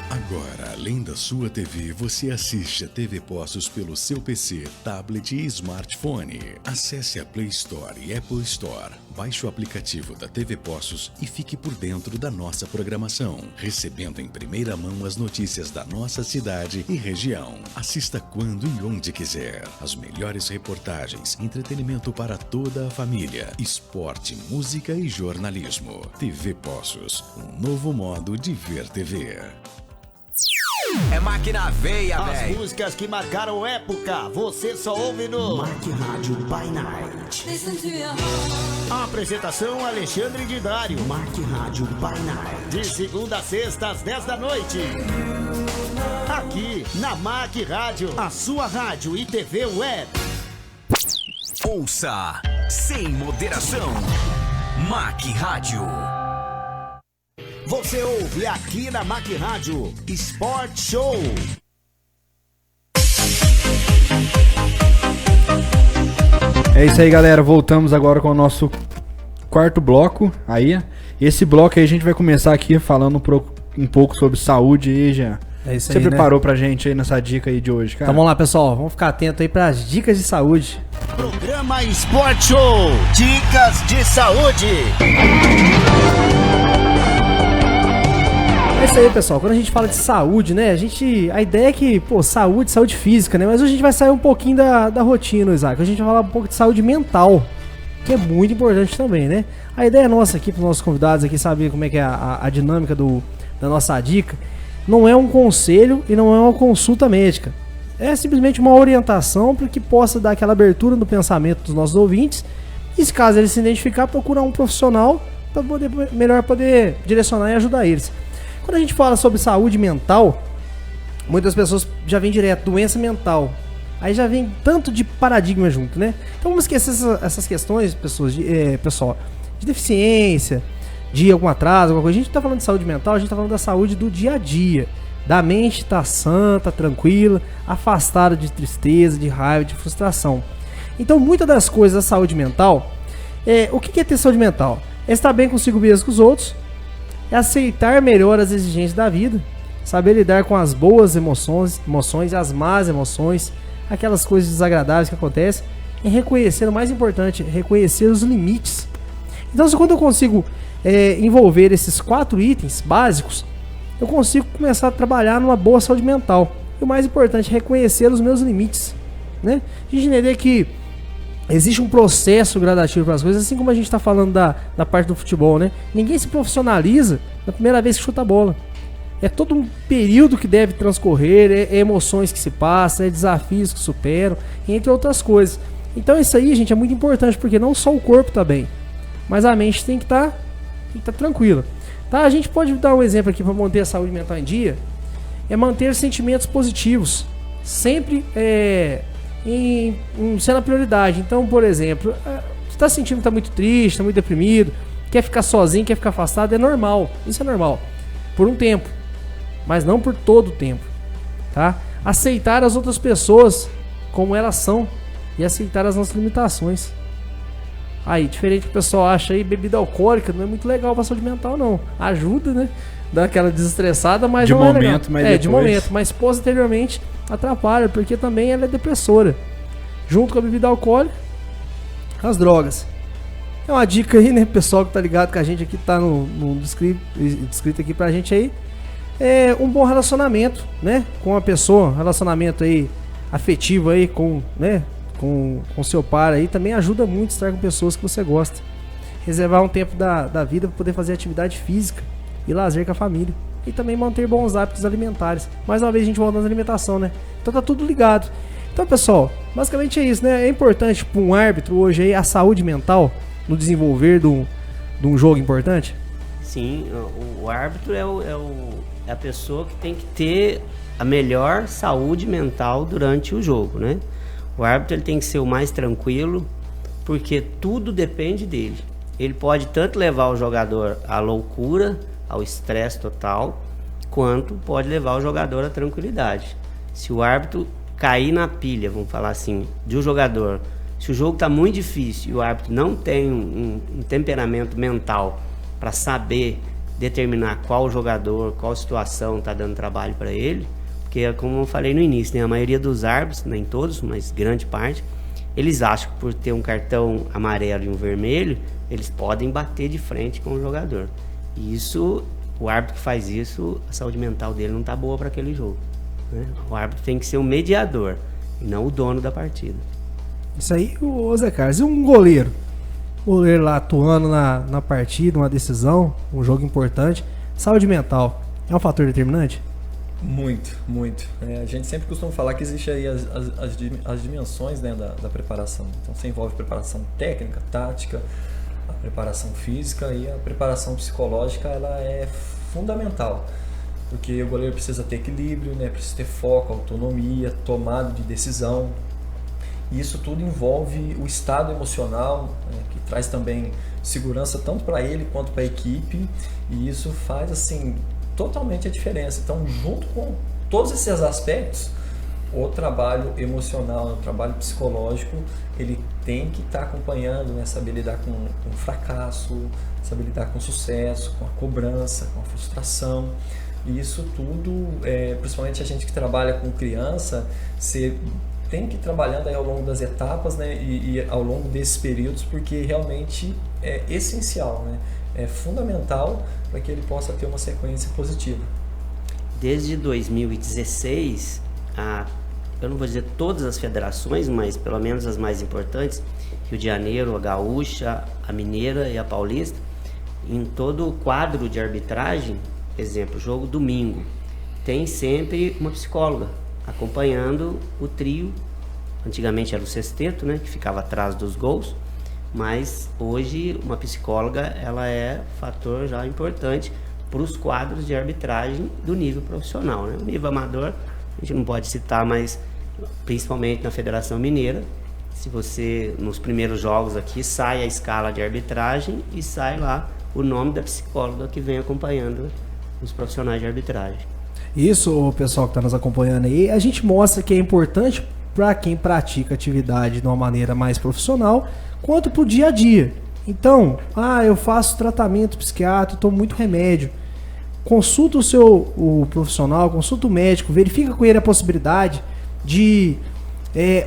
Agora, além da sua TV, você assiste a TV Poços pelo seu PC, tablet e smartphone. Acesse a Play Store e Apple Store, baixe o aplicativo da TV Poços e fique por dentro da nossa programação, recebendo em primeira mão as notícias da nossa cidade e região. Assista quando e onde quiser. As melhores reportagens, entretenimento para toda a família, esporte, música e jornalismo. TV Poços, um novo modo de ver TV. É máquina veia, As véi. músicas que marcaram época, você só ouve no Mac Rádio by Night. A apresentação Alexandre Didário. Mac Rádio by Night. De segunda a sexta às 10 da noite. Aqui na Mac Rádio, a sua rádio e TV Web. Ouça sem moderação. Mac Rádio. Você ouve aqui na Mac Rádio Sport Show. É isso aí, galera. Voltamos agora com o nosso quarto bloco. Aí, esse bloco aí a gente vai começar aqui falando um pouco sobre saúde aí, Jean. É isso Você aí, preparou né? pra gente aí nessa dica aí de hoje, cara? Então vamos lá, pessoal. Vamos ficar atento aí pras dicas de saúde. Programa Sport Show. Dicas de saúde. É isso aí, pessoal. Quando a gente fala de saúde, né? A ideia é que, saúde física, né? Mas hoje a gente vai sair um pouquinho da rotina, Isaac. A gente vai falar um pouco de saúde mental, que é muito importante também, né? A ideia nossa aqui, para os nossos convidados aqui, saber como é que é a dinâmica da nossa dica, não é um conselho e não é uma consulta médica. É simplesmente uma orientação para que possa dar aquela abertura no pensamento dos nossos ouvintes. E se caso eles se identificar, procurar um profissional para melhor poder direcionar e ajudar eles. Quando a gente fala sobre saúde mental, muitas pessoas já vêm direto, doença mental. Aí já vem tanto de paradigma junto, né? Então vamos esquecer essas questões, pessoal, de deficiência, de algum atraso, alguma coisa. A gente não tá falando de saúde mental, a gente tá falando da saúde do dia a dia. Da mente tá santa, tranquila, afastada de tristeza, de raiva, de frustração. Então muitas das coisas da saúde mental, o que é ter saúde mental? É estar bem consigo mesmo com os outros, é aceitar melhor as exigências da vida, saber lidar com as boas emoções e as más emoções, aquelas coisas desagradáveis que acontecem, e reconhecer, o mais importante, reconhecer os limites. Então, quando eu consigo envolver esses 4 itens básicos, eu consigo começar a trabalhar numa boa saúde mental. E o mais importante, reconhecer os meus limites, né? A gente entender que existe um processo gradativo para as coisas, assim como a gente está falando da parte do futebol, né? Ninguém se profissionaliza na primeira vez que chuta a bola. É todo um período que deve transcorrer, é emoções que se passam, é desafios que superam, entre outras coisas. Então isso aí, gente, é muito importante, porque não só o corpo está bem, mas a mente tem que estar tranquila. Tá? A gente pode dar um exemplo aqui para manter a saúde mental em dia, é manter sentimentos positivos, sempre sendo a prioridade. Então, por exemplo, você está sentindo que está muito triste, está muito deprimido, quer ficar sozinho, quer ficar afastado, é normal, isso é normal, por um tempo, mas não por todo o tempo, tá? Aceitar as outras pessoas como elas são e aceitar as nossas limitações. Aí, diferente do que o pessoal acha aí, bebida alcoólica não é muito legal para saúde mental, não. Ajuda, né? Dá aquela desestressada, mas de não momento, é legal. mas depois... de momento, mas posteriormente atrapalha, porque também ela é depressora. Junto com a bebida alcoólica, as drogas. É uma dica aí, né, pessoal que tá ligado com a gente aqui, tá no descrito aqui pra gente aí. É um bom relacionamento, né, com a pessoa, relacionamento aí afetivo aí com seu par aí, também ajuda muito estar com pessoas que você gosta. Reservar um tempo da vida para poder fazer atividade física e lazer com a família. E também manter bons hábitos alimentares. Mais uma vez a gente volta na alimentação, né? Então tá tudo ligado. Então, pessoal, basicamente é isso, né? É importante para um árbitro hoje aí a saúde mental no desenvolver de um jogo importante? Sim, o árbitro é a pessoa que tem que ter a melhor saúde mental durante o jogo, né? O árbitro ele tem que ser o mais tranquilo, porque tudo depende dele. Ele pode tanto levar o jogador à loucura, ao estresse total, quanto pode levar o jogador à tranquilidade. Se o árbitro cair na pilha, vamos falar assim, de um jogador, se o jogo está muito difícil e o árbitro não tem um temperamento mental para saber determinar qual jogador, qual situação está dando trabalho para ele, porque como eu falei no início, né, a maioria dos árbitros, nem todos, mas grande parte, eles acham que por ter um cartão amarelo e um vermelho, eles podem bater de frente com o jogador. E isso, o árbitro que faz isso, a saúde mental dele não está boa para aquele jogo, né? O árbitro tem que ser o mediador e não o dono da partida. Isso aí, o Zé Carlos, e um goleiro? O goleiro lá atuando na partida, uma decisão, um jogo importante. Saúde mental é um fator determinante? Muito, muito. A gente sempre costuma falar que existe aí as dimensões, né, da preparação. Então você envolve preparação técnica, tática, a preparação física e a preparação psicológica, ela é fundamental. Porque o goleiro precisa ter equilíbrio, né, precisa ter foco, autonomia, tomada de decisão. E isso tudo envolve o estado emocional, né, que traz também segurança tanto para ele quanto para a equipe. E isso faz assim totalmente a diferença. Então, junto com todos esses aspectos, o trabalho emocional, o trabalho psicológico, ele tem que estar acompanhando, né? Saber lidar com o fracasso, saber lidar com o sucesso, com a cobrança, com a frustração. E isso tudo, principalmente a gente que trabalha com criança, você tem que ir trabalhando aí ao longo das etapas, né? E ao longo desses períodos, porque realmente é essencial, né? É fundamental para que ele possa ter uma sequência positiva. Desde 2016, eu não vou dizer todas as federações, mas pelo menos as mais importantes, Rio de Janeiro, a Gaúcha, a Mineira e a Paulista, em todo o quadro de arbitragem, exemplo, jogo domingo, tem sempre uma psicóloga acompanhando o trio. Antigamente era o sexteto, né, que ficava atrás dos gols, mas hoje uma psicóloga ela é fator já importante para os quadros de arbitragem do nível profissional, né? O nível amador a gente não pode citar, mas principalmente na Federação Mineira, se você nos primeiros jogos aqui sai a escala de arbitragem e sai lá o nome da psicóloga que vem acompanhando os profissionais de arbitragem. Isso, o pessoal que está nos acompanhando aí, a gente mostra que é importante para quem pratica atividade de uma maneira mais profissional, quanto para o dia a dia. Então, eu faço tratamento psiquiátrico, tomo muito remédio. Consulta o profissional, consulta o médico, verifica com ele a possibilidade de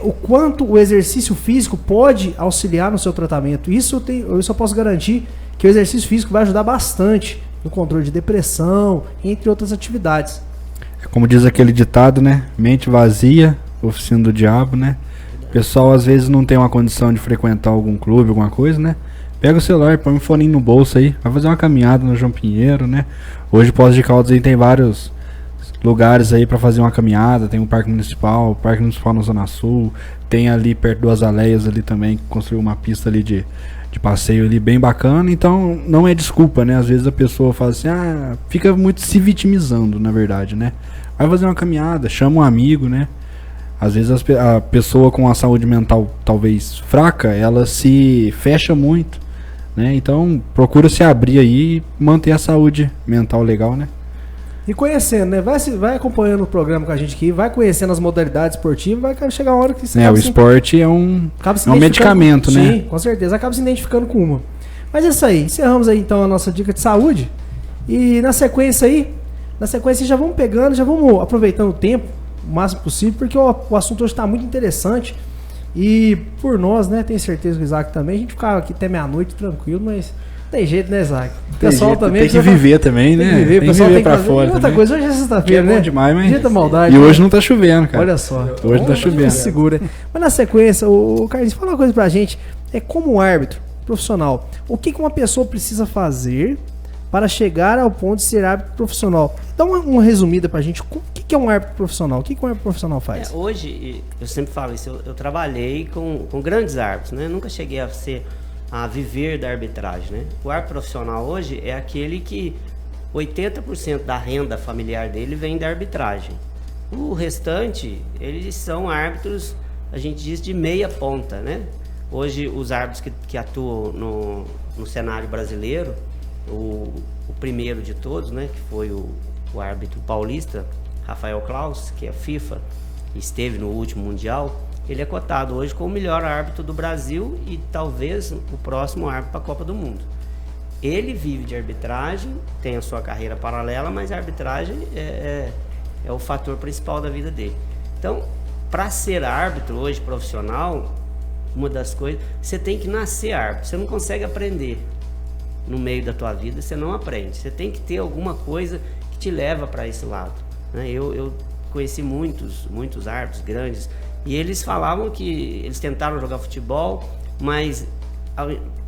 o quanto o exercício físico pode auxiliar no seu tratamento. Isso eu só posso garantir que o exercício físico vai ajudar bastante no controle de depressão, entre outras atividades. Como diz aquele ditado, né? Mente vazia, oficina do diabo, né? pessoal às vezes não tem uma condição de frequentar algum clube, alguma coisa, né? Pega o celular, põe um foninho no bolso aí, vai fazer uma caminhada no João Pinheiro, né? Hoje Poços de Caldas aí tem vários lugares aí para fazer uma caminhada, tem o Parque Municipal na Zona Sul, tem ali perto do Azaleias ali também, que construiu uma pista ali de passeio ali bem bacana, então não é desculpa, né? Às vezes a pessoa fala assim, fica muito se vitimizando, na verdade, né? Vai fazer uma caminhada, chama um amigo, né? Às vezes a pessoa com a saúde mental talvez fraca, ela se fecha muito, né? Então procura se abrir aí e manter a saúde mental legal, né? E conhecendo, né? Vai acompanhando o programa com a gente aqui, vai conhecendo as modalidades esportivas, vai chegar uma hora que você o esporte é um medicamento, né? Sim, com certeza, acaba se identificando com uma. Mas é isso aí, encerramos aí então a nossa dica de saúde. E na sequência já vamos pegando, já vamos aproveitando o tempo o máximo possível, porque o assunto hoje está muito interessante. E por nós, né, tenho certeza que o Isaac também, a gente ficava aqui até meia-noite tranquilo, mas tem jeito, né, Isaac? O pessoal jeito, também tem que viver também, né? Tem que viver pra fora. Outra coisa, hoje é sexta-feira, né? É bom demais, mas... Jeito da maldade. E hoje não tá chovendo, cara. Olha só. Hoje não tá chovendo. Segura. Mas na sequência, o Carlinhos, fala uma coisa pra gente. Como árbitro profissional, o que uma pessoa precisa fazer para chegar ao ponto de ser árbitro profissional? Dá uma resumida pra gente. O que é um árbitro profissional? O que um árbitro profissional faz? Hoje, eu sempre falo isso, eu trabalhei com grandes árbitros, né? Eu nunca cheguei a viver da arbitragem, né? O árbitro profissional hoje é aquele que 80% da renda familiar dele vem da arbitragem. O restante, eles são árbitros, a gente diz, de meia ponta, né? Hoje, os árbitros que atuam no cenário brasileiro, o primeiro de todos, né, que foi o árbitro paulista, Rafael Claus, que é FIFA, esteve no último Mundial, ele é cotado hoje como o melhor árbitro do Brasil e talvez o próximo árbitro para a Copa do Mundo. Ele vive de arbitragem, tem a sua carreira paralela, mas a arbitragem é o fator principal da vida dele. Então, para ser árbitro hoje profissional, uma das coisas, você tem que nascer árbitro, você não consegue aprender. No meio da tua vida, você não aprende. Você tem que ter alguma coisa que te leva para esse lado, né? Eu conheci muitos árbitros grandes e eles falavam que eles tentaram jogar futebol, mas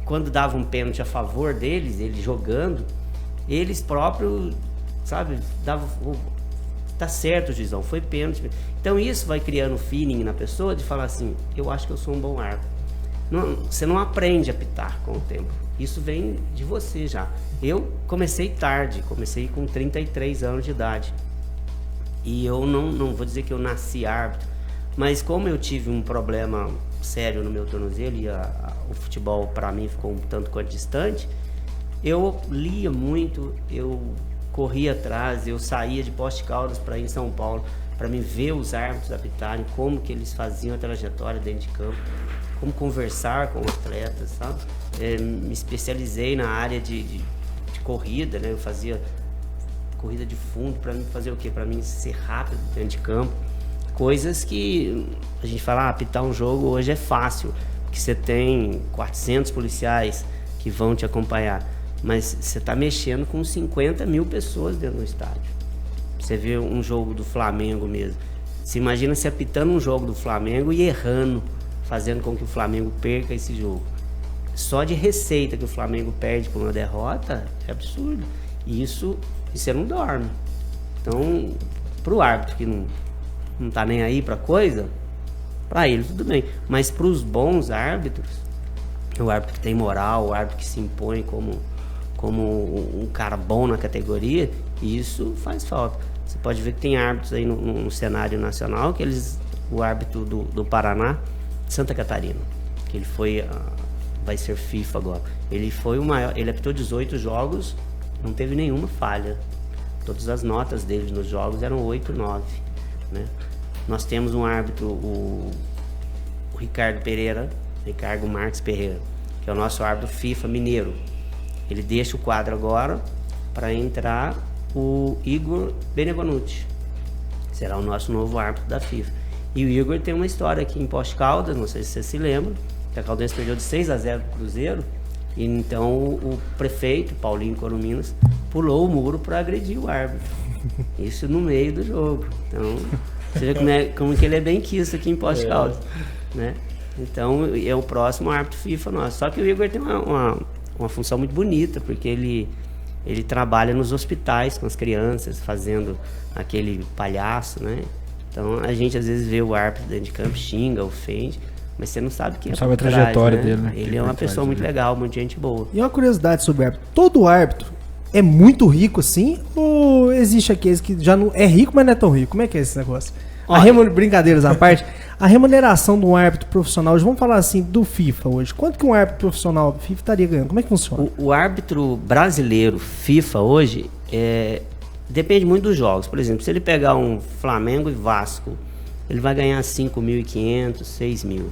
quando davam um pênalti a favor deles, eles jogando, eles próprios, sabe, davam, tá certo, juizão, foi pênalti. Então isso vai criando feeling na pessoa de falar assim, eu acho que eu sou um bom árbitro. Você não aprende a apitar com o tempo. Isso vem de você já. Eu comecei tarde, comecei com 33 anos de idade. E eu não vou dizer que eu nasci árbitro, mas como eu tive um problema sério no meu tornozelo e o futebol para mim ficou um tanto quanto distante, eu lia muito, eu corria atrás, eu saía de Poços de Caldas para ir em São Paulo, para mim ver os árbitros apitarem, como que eles faziam a trajetória dentro de campo, como conversar com atletas, sabe? Me especializei na área de corrida, né? Eu fazia corrida de fundo para mim fazer o quê? Para mim ser rápido dentro de campo. Coisas que a gente fala, apitar um jogo hoje é fácil, porque você tem 400 policiais que vão te acompanhar, mas você está mexendo com 50 mil pessoas dentro do estádio. Você vê um jogo do Flamengo mesmo. Você imagina se apitando um jogo do Flamengo e errando, fazendo com que o Flamengo perca esse jogo. Só de receita que o Flamengo perde por uma derrota é absurdo. E isso você não dorme. Então, pro árbitro que não tá nem aí pra coisa, pra ele tudo bem. Mas pros bons árbitros, o árbitro que tem moral, o árbitro que se impõe como um cara bom na categoria, isso faz falta. Você pode ver que tem árbitros aí no cenário nacional, que o árbitro do Paraná, Santa Catarina, que ele foi... vai ser FIFA agora. Ele foi o maior, ele apitou 18 jogos, não teve nenhuma falha. Todas as notas dele nos jogos eram 8, 9, né? Nós temos um árbitro, o Ricardo Marques Pereira, que é o nosso árbitro FIFA mineiro. Ele deixa o quadro agora para entrar o Igor Benevenuti. Será o nosso novo árbitro da FIFA. E o Igor tem uma história aqui em Poços de Caldas, não sei se você se lembra, que a Caldense perdeu de 6-0 pro Cruzeiro, e então o prefeito, Paulinho Corominas, pulou o muro para agredir o árbitro. Isso no meio do jogo. Então, você vê como que ele é bem quisto aqui em Poços de Caldas. né? Então é o próximo árbitro FIFA nosso. Só que o Igor tem uma função muito bonita, porque ele trabalha nos hospitais com as crianças, fazendo aquele palhaço, né? Então a gente às vezes vê o árbitro dentro de campo, xinga, ofende, mas você não sabe quem sabe a trajetória dele, né? Ele é uma pessoa muito legal, muita gente boa. E uma curiosidade sobre o árbitro: todo árbitro é muito rico assim? Ou existe aqueles que já não é rico, mas não é tão rico? Como é que é esse negócio? Brincadeiras à parte, a remuneração de um árbitro profissional, hoje, vamos falar assim, do FIFA hoje. Quanto que um árbitro profissional do FIFA estaria ganhando? Como é que funciona? O árbitro brasileiro FIFA hoje depende muito dos jogos. Por exemplo, se ele pegar um Flamengo e Vasco, ele vai ganhar 5.500, 6.000.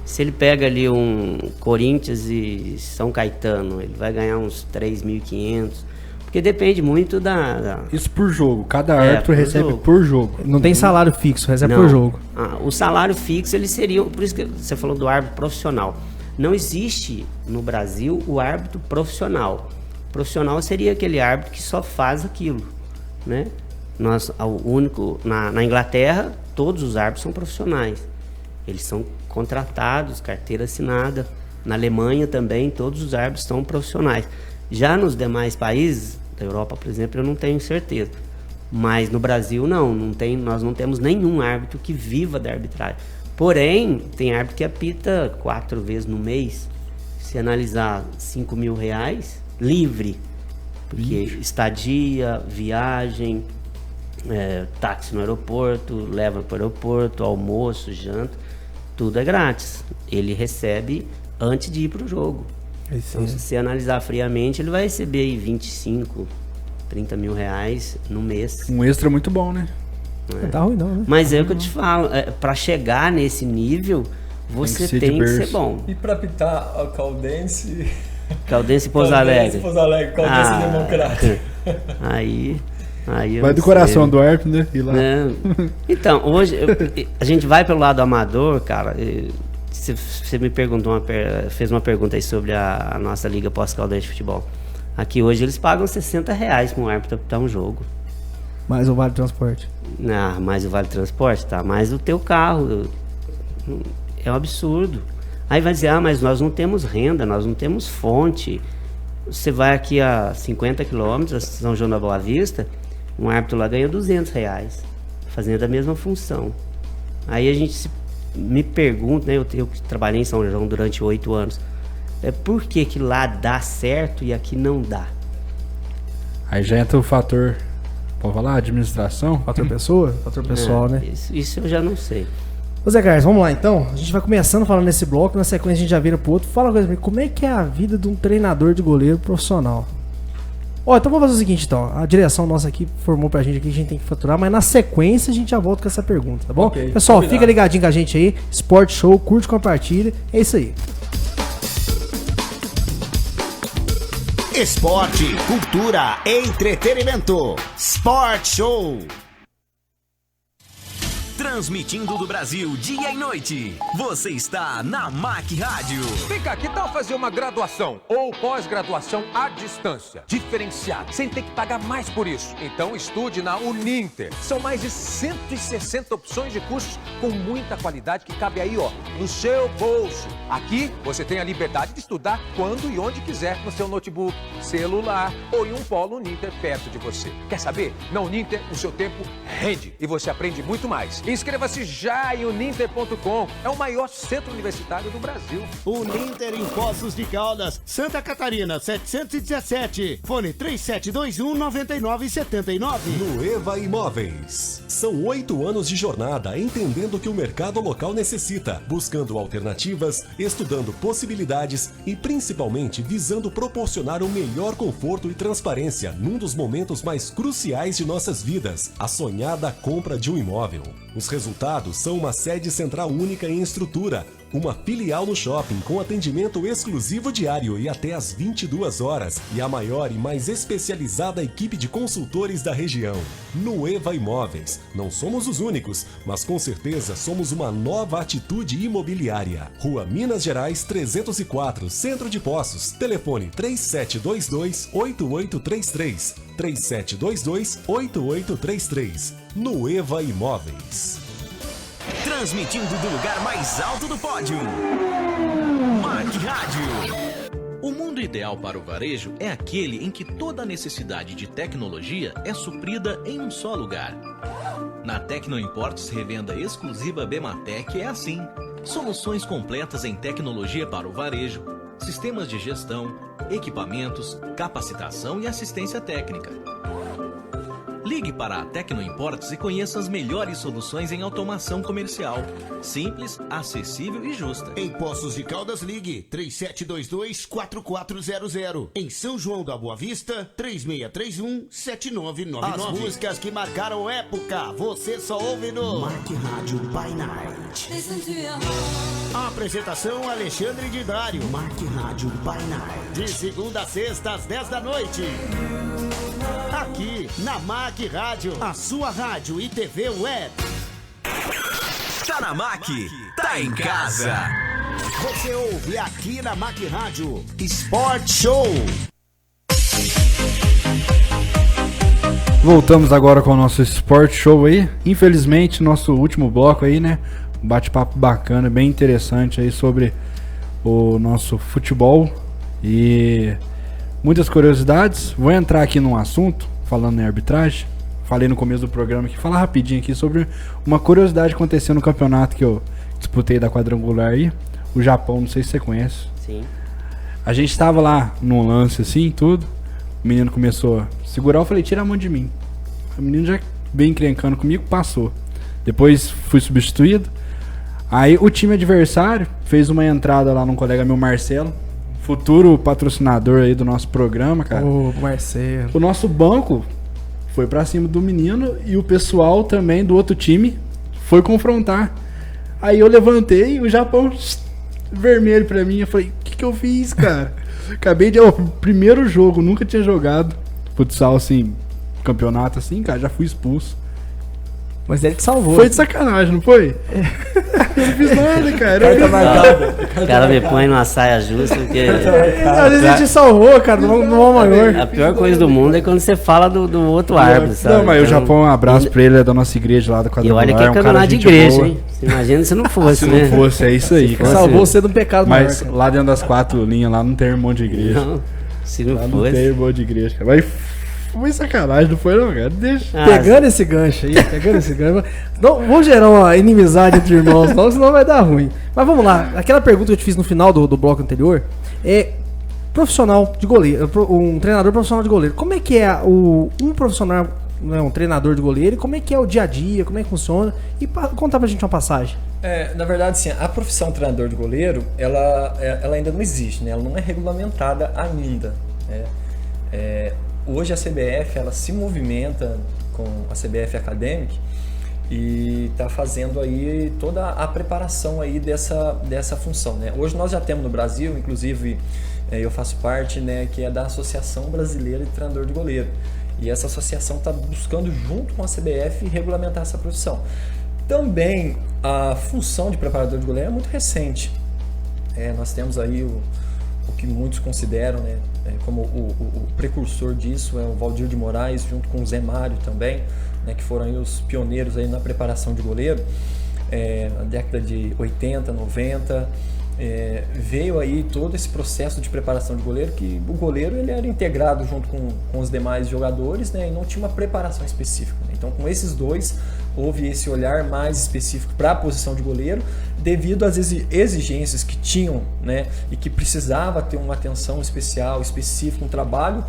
Se ele pega ali um Corinthians e São Caetano, ele vai ganhar uns 3.500. Porque depende muito da... Isso por jogo. Cada árbitro recebe por jogo. Não tem salário fixo, recebe por jogo. O salário fixo, ele seria... Por isso que você falou do árbitro profissional. Não existe no Brasil o árbitro profissional. Profissional seria aquele árbitro que só faz aquilo, né? Na Inglaterra, todos os árbitros são profissionais. Eles são contratados, carteira assinada. Na Alemanha também, todos os árbitros são profissionais. Já nos demais países, da Europa, por exemplo, eu não tenho certeza. Mas no Brasil, nós não temos nenhum árbitro que viva da arbitragem. Porém, tem árbitro que apita 4 vezes no mês. Se analisar R$5.000, livre. Porque estadia, viagem, táxi no aeroporto, leva para o aeroporto, almoço, janta, tudo é grátis. Ele recebe antes de ir para o jogo. Então, se você analisar friamente, ele vai receber aí 25, 30 mil reais no mês. Um extra muito bom, né? Não tá ruim não, né? Mas é o que eu te falo, para chegar nesse nível, você tem que ser bom. E para apitar a Caldense... Caldense e Pouso Alegre. Caldense Democrata. Aí vai do coração do árbitro, né? Então, hoje, a gente vai pelo lado amador, cara. Você me perguntou, fez uma pergunta aí sobre a nossa Liga Pós-Caldense de Futebol. Aqui hoje eles pagam R$60 para um árbitro apitar um jogo. Mais o vale transporte. Não, mais o vale transporte, tá? Mais o teu carro. É um absurdo. Aí vai dizer, mas nós não temos renda, nós não temos fonte. Você vai aqui a 50 quilômetros, São João da Boa Vista, um árbitro lá ganha R$200, fazendo a mesma função. Aí a gente me pergunta, né, eu trabalhei em São João durante 8 anos, por que lá dá certo e aqui não dá? Aí já entra o fator, pode falar, administração? Fator pessoa? Fator pessoal, né? Isso eu já não sei. Ô Zé Carlos, vamos lá então. A gente vai começando falando nesse bloco, na sequência a gente já vira pro outro. Fala uma coisa pra mim, como é que é a vida de um treinador de goleiro profissional? Então vamos fazer o seguinte então, a direção nossa aqui formou pra gente aqui, a gente tem que faturar, mas na sequência a gente já volta com essa pergunta, tá bom? Okay, pessoal, combinado. Fica ligadinho com a gente aí, Sport Show, curte, compartilha, é isso aí. Esporte, cultura, entretenimento, Sport Show. Transmitindo do Brasil dia e noite. Você está na MAC Rádio. Vem cá, que tal fazer uma graduação ou pós-graduação à distância? Diferenciada, sem ter que pagar mais por isso. Então estude na Uninter. São mais de 160 opções de cursos com muita qualidade que cabe aí, no seu bolso. Aqui você tem a liberdade de estudar quando e onde quiser no seu notebook, celular ou em um polo Uninter perto de você. Quer saber? Na Uninter o seu tempo rende e você aprende muito mais. Inscreva-se já em uninter.com. É o maior centro universitário do Brasil. Uninter em Poços de Caldas, Santa Catarina, 717. Fone 3721-9979. Nueva Imóveis. São 8 anos de jornada entendendo o que o mercado local necessita, buscando alternativas, estudando possibilidades e principalmente visando proporcionar o melhor conforto e transparência num dos momentos mais cruciais de nossas vidas, a sonhada compra de um imóvel. Os resultados são uma sede central única em estrutura, uma filial no shopping com atendimento exclusivo diário e até às 22 horas e a maior e mais especializada equipe de consultores da região. Nueva Imóveis. Não somos os únicos, mas com certeza somos uma nova atitude imobiliária. Rua Minas Gerais 304, Centro de Poços. Telefone 3722-8833. 3722-8833. Nueva Imóveis. Transmitindo do lugar mais alto do pódio. MAC Rádio. O mundo ideal para o varejo é aquele em que toda a necessidade de tecnologia é suprida em um só lugar. Na Tecno Imports Revenda Exclusiva Bematec é assim. Soluções completas em tecnologia para o varejo, sistemas de gestão, equipamentos, capacitação e assistência técnica. Ligue para a Tecno Imports e conheça as melhores soluções em automação comercial. Simples, acessível e justa. Em Poços de Caldas, ligue 3722-4400. Em São João da Boa Vista, 3631-7999. As músicas que marcaram época, você só ouve no MAC Rádio by Night. Apresentação Alexandre Didário. MAC Rádio by Night. De segunda a sexta às 10 da noite. Aqui na MAC Rádio, a sua rádio e TV web. Tá na MAC, tá em casa. Você ouve aqui na MAC Rádio Sport Show. Voltamos agora com o nosso Sport Show aí. Infelizmente, nosso último bloco aí, né? Um bate-papo bacana, bem interessante aí sobre o nosso futebol e muitas curiosidades. Vou entrar aqui num assunto, falando em arbitragem. Falei no começo do programa aqui, falar rapidinho aqui sobre uma curiosidade que aconteceu no campeonato que eu disputei da quadrangular aí. O Japão, não sei se você conhece. Sim. A gente tava lá num lance assim, tudo. O menino começou a segurar, eu falei, tira a mão de mim. O menino já veio encrencando comigo, passou. Depois fui substituído. Aí o time adversário fez uma entrada lá num colega meu, Marcelo, futuro patrocinador aí do nosso programa, cara. Ô, Marcelo. O nosso banco foi pra cima do menino e o pessoal também do outro time foi confrontar. Aí eu levantei e o Japão vermelho pra mim. Eu falei, o que eu fiz, cara? Acabei de... primeiro jogo, nunca tinha jogado futsal assim, campeonato assim, cara, já fui expulso. Mas ele te salvou. Foi de sacanagem, não foi? Eu não fiz nada, cara. O cara me põe numa saia justa. Porque... Às vezes ele te salvou, cara, no maior. A pior coisa do mundo é quando você fala do outro árbitro, sabe? Não, mas então, o Japão, um abraço pra ele, é da nossa igreja lá da quadrangular. E olha que é campeonato de igreja, boa. Hein? Você imagina se não fosse, né? Se não fosse, é isso aí. Cara. Salvou você de um pecado maior. Mas lá dentro das 4 linhas, lá não tem irmão de igreja. Não, se não lá fosse. Não tem irmão de igreja, cara. Mas foi sacanagem, não foi não, cara? Deixa. Pegando esse gancho aí, Não, vou gerar uma inimizade entre irmãos, não, senão vai dar ruim. Mas vamos lá, aquela pergunta que eu te fiz no final do bloco anterior é profissional de goleiro, um treinador profissional de goleiro. Como é que é um profissional, um treinador de goleiro, e como é que é o dia a dia, como é que funciona? E conta pra gente uma passagem. Na verdade, sim, a profissão treinador de goleiro, ela ainda não existe, né? Ela não é regulamentada ainda, né? Hoje a CBF ela se movimenta com a CBF Academic e está fazendo aí toda a preparação aí dessa função, né? Hoje nós já temos no Brasil, inclusive eu faço parte, né, que é da Associação Brasileira de Treinador de Goleiro, e essa associação está buscando junto com a CBF regulamentar essa profissão. Também a função de preparador de goleiro é muito recente. Nós temos aí o que muitos consideram, né, como o precursor disso é o Valdir de Moraes, junto com o Zé Mário também, né, que foram aí os pioneiros aí na preparação de goleiro, na década de 80, 90, veio aí todo esse processo de preparação de goleiro, que o goleiro ele era integrado junto com os demais jogadores, né, e não tinha uma preparação específica, né? Então com esses dois houve esse olhar mais específico para a posição de goleiro, devido às exigências que tinham, né, e que precisava ter uma atenção especial, específica, um trabalho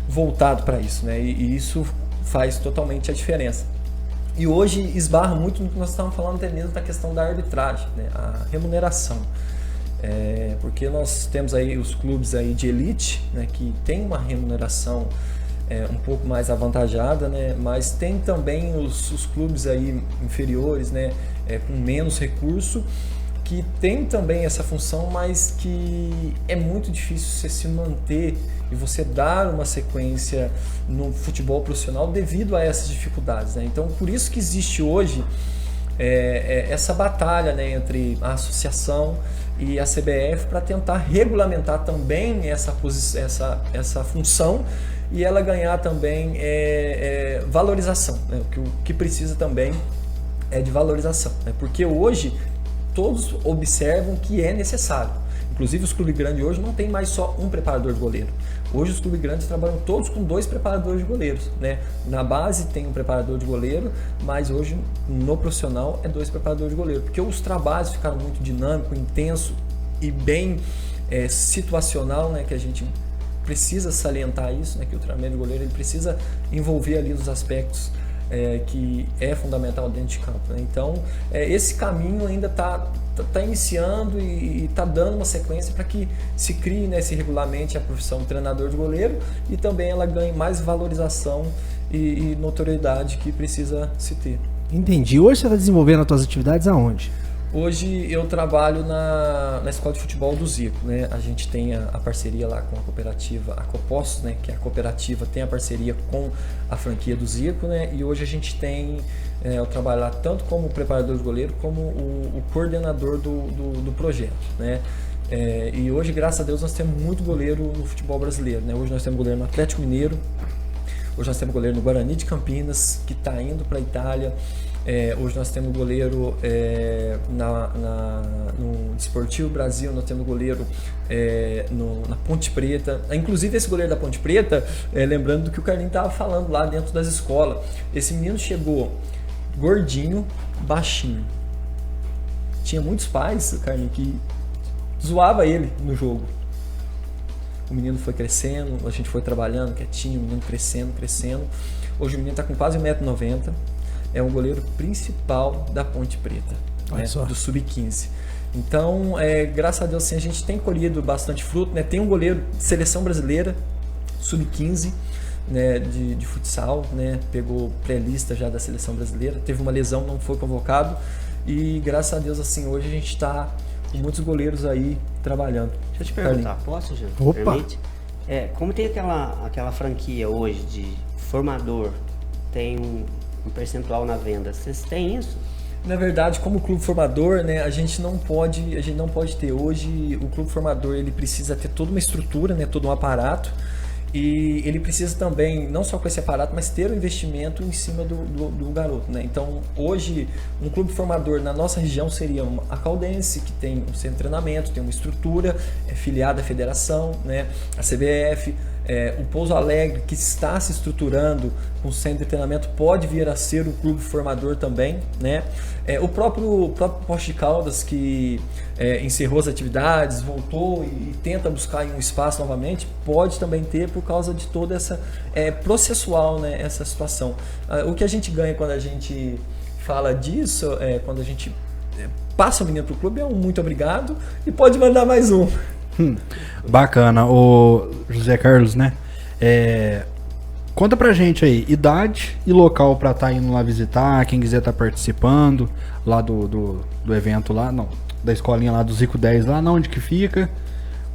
voltado para isso, né, e isso faz totalmente a diferença. E hoje esbarra muito no que nós estávamos falando mesmo da questão da arbitragem, né, a remuneração. Porque nós temos aí os clubes aí de elite, né, que tem uma remuneração um pouco mais avantajada, né, mas tem também os clubes aí inferiores, né, com menos recurso, que tem também essa função, mas que é muito difícil você se manter e você dar uma sequência no futebol profissional devido a essas dificuldades, né? Então, por isso que existe hoje essa batalha, né, entre a associação e a CBF para tentar regulamentar também essa função e ela ganhar também valorização, né? O que precisa também é de valorização, né? Porque hoje todos observam que é necessário. Inclusive os clubes grandes hoje não tem mais só um preparador de goleiro. Hoje os clubes grandes trabalham todos com 2 preparadores de goleiros, né? Na base tem um preparador de goleiro, mas hoje no profissional é 2 preparadores de goleiro, porque os trabalhos ficaram muito dinâmico, intenso e bem situacional, né? Que a gente precisa salientar isso, né? Que o treinamento de goleiro ele precisa envolver ali os aspectos que é fundamental dentro de campo, né? Então esse caminho ainda está iniciando e está dando uma sequência para que se crie, né, se regulamente a profissão de treinador de goleiro e também ela ganhe mais valorização e notoriedade que precisa se ter. Entendi. Hoje você está desenvolvendo as suas atividades aonde? Hoje eu trabalho na escola de futebol do Zico, né? A gente tem a parceria lá com a cooperativa, a Copostos, né? Que a cooperativa tem a parceria com a franquia do Zico, né? E hoje a gente tem, eu trabalho lá tanto como preparador de goleiro como o coordenador do projeto, né? E hoje, graças a Deus, nós temos muito goleiro no futebol brasileiro, né? Hoje nós temos goleiro no Atlético Mineiro, hoje nós temos goleiro no Guarani de Campinas, que está indo para a Itália. Hoje nós temos goleiro no Desportivo Brasil, nós temos goleiro na Ponte Preta. Inclusive esse goleiro da Ponte Preta, lembrando do que o Carlinhos estava falando lá dentro das escolas. Esse menino chegou gordinho, baixinho. Tinha muitos pais, Carlinhos, que zoava ele no jogo. O menino foi crescendo, a gente foi trabalhando quietinho, o menino crescendo. Hoje o menino está com quase 1,90 m. É um goleiro principal da Ponte Preta, né, do Sub-15. Então, graças a Deus, assim, a gente tem colhido bastante fruto, né? Tem um goleiro de seleção brasileira, Sub-15, né, de futsal, né? Pegou pré-lista já da seleção brasileira, teve uma lesão, não foi convocado. E graças a Deus, assim, hoje a gente está com muitos goleiros aí trabalhando. Deixa eu te perguntar, posso, Jean? Opa! Permite? Como tem aquela franquia hoje de formador, tem um percentual na venda, vocês têm isso? Na verdade, como clube formador, né, a gente não pode ter hoje. O clube formador ele precisa ter toda uma estrutura, né, todo um aparato, e ele precisa também, não só com esse aparato, mas ter um investimento em cima do garoto, né? Então, hoje, um clube formador na nossa região seria a Caldense, que tem um centro de treinamento, tem uma estrutura, é filiada à federação, né, a CBF. O Pouso Alegre, que está se estruturando com centro de treinamento, pode vir a ser o clube formador também, né? O próprio Poços de Caldas, que encerrou as atividades, voltou e tenta buscar um espaço novamente, pode também ter por causa de toda essa processual, né, essa situação. O que a gente ganha quando a gente fala disso, quando a gente passa o menino para o clube, é um muito obrigado e pode mandar mais um. Bacana. O José Carlos, né? Conta pra gente aí, idade e local pra estar indo lá visitar, quem quiser estar participando lá do evento lá, não, da escolinha lá do Zico 10 lá, onde que fica?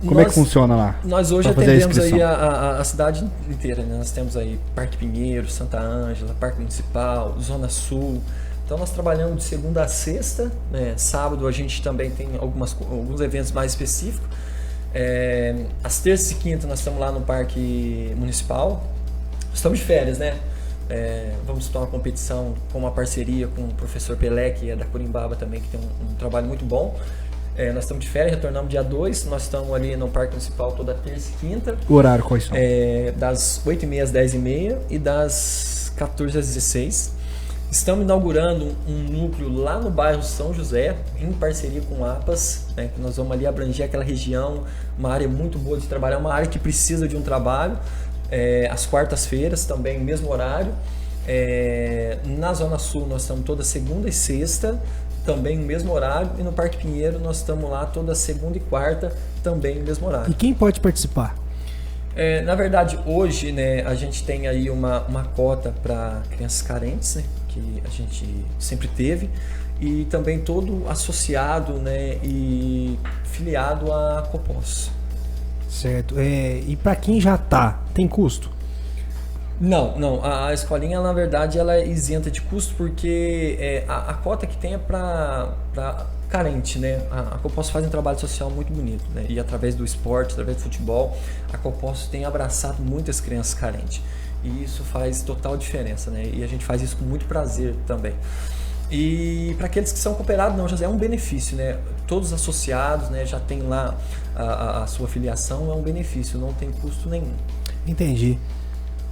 Como é que funciona lá? Nós hoje atendemos aí a cidade inteira, né? Nós temos aí Parque Pinheiro, Santa Ângela, Parque Municipal, Zona Sul. Então nós trabalhamos de segunda a sexta, né? Sábado a gente também tem alguns eventos mais específicos. Às terças e quintas nós estamos lá no Parque Municipal. Estamos de férias, né? Vamos ter uma competição com uma parceria com o professor Pelé, que é da Corimbaba também, que tem um trabalho muito bom. Nós estamos de férias, retornamos dia 2. Nós estamos ali no Parque Municipal toda terça e quinta. O horário quais são? Das 8h30 às 10h30 e das 14 às 16. Estamos inaugurando um núcleo lá no bairro São José, em parceria com o APAS, né, que nós vamos ali abranger aquela região, uma área muito boa de trabalhar, uma área que precisa de um trabalho. Às quartas-feiras também, mesmo horário. Na Zona Sul nós estamos toda segunda e sexta, também no mesmo horário. E no Parque Pinheiro nós estamos lá toda segunda e quarta, também no mesmo horário. E quem pode participar? Na verdade, hoje, né, a gente tem aí uma cota para crianças carentes, né, que a gente sempre teve, e também todo associado, né, e filiado à Copos. Certo. E para quem já tem custo? Não. A escolinha, na verdade, ela é isenta de custo porque a cota que tem é para carente, né? A Copos faz um trabalho social muito bonito, né? E através do esporte, através do futebol, a Copos tem abraçado muitas crianças carentes. E isso faz total diferença, né? E a gente faz isso com muito prazer também. E para aqueles que são cooperados, não, José, é um benefício, né? Todos associados, né, já tem lá a sua filiação, é um benefício, não tem custo nenhum. Entendi.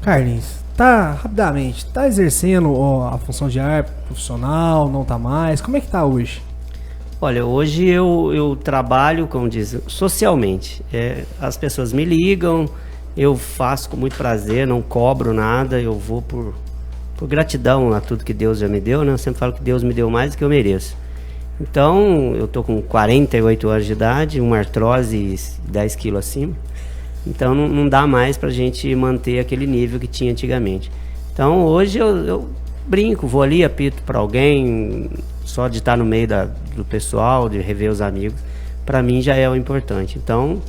Carlinhos, rapidamente, tá exercendo a função de árbitro profissional, não tá mais? Como é que tá hoje? Olha, hoje eu trabalho, como diz, socialmente. As pessoas me ligam, eu faço com muito prazer, não cobro nada, eu vou por gratidão a tudo que Deus já me deu, né? Eu sempre falo que Deus me deu mais do que eu mereço. Então, eu tô com 48 anos de idade, uma artrose 10 quilos acima. Então, não dá mais pra gente manter aquele nível que tinha antigamente. Então, hoje eu brinco, vou ali, apito pra alguém, só de estar no meio do pessoal, de rever os amigos, pra mim já é o importante. Então,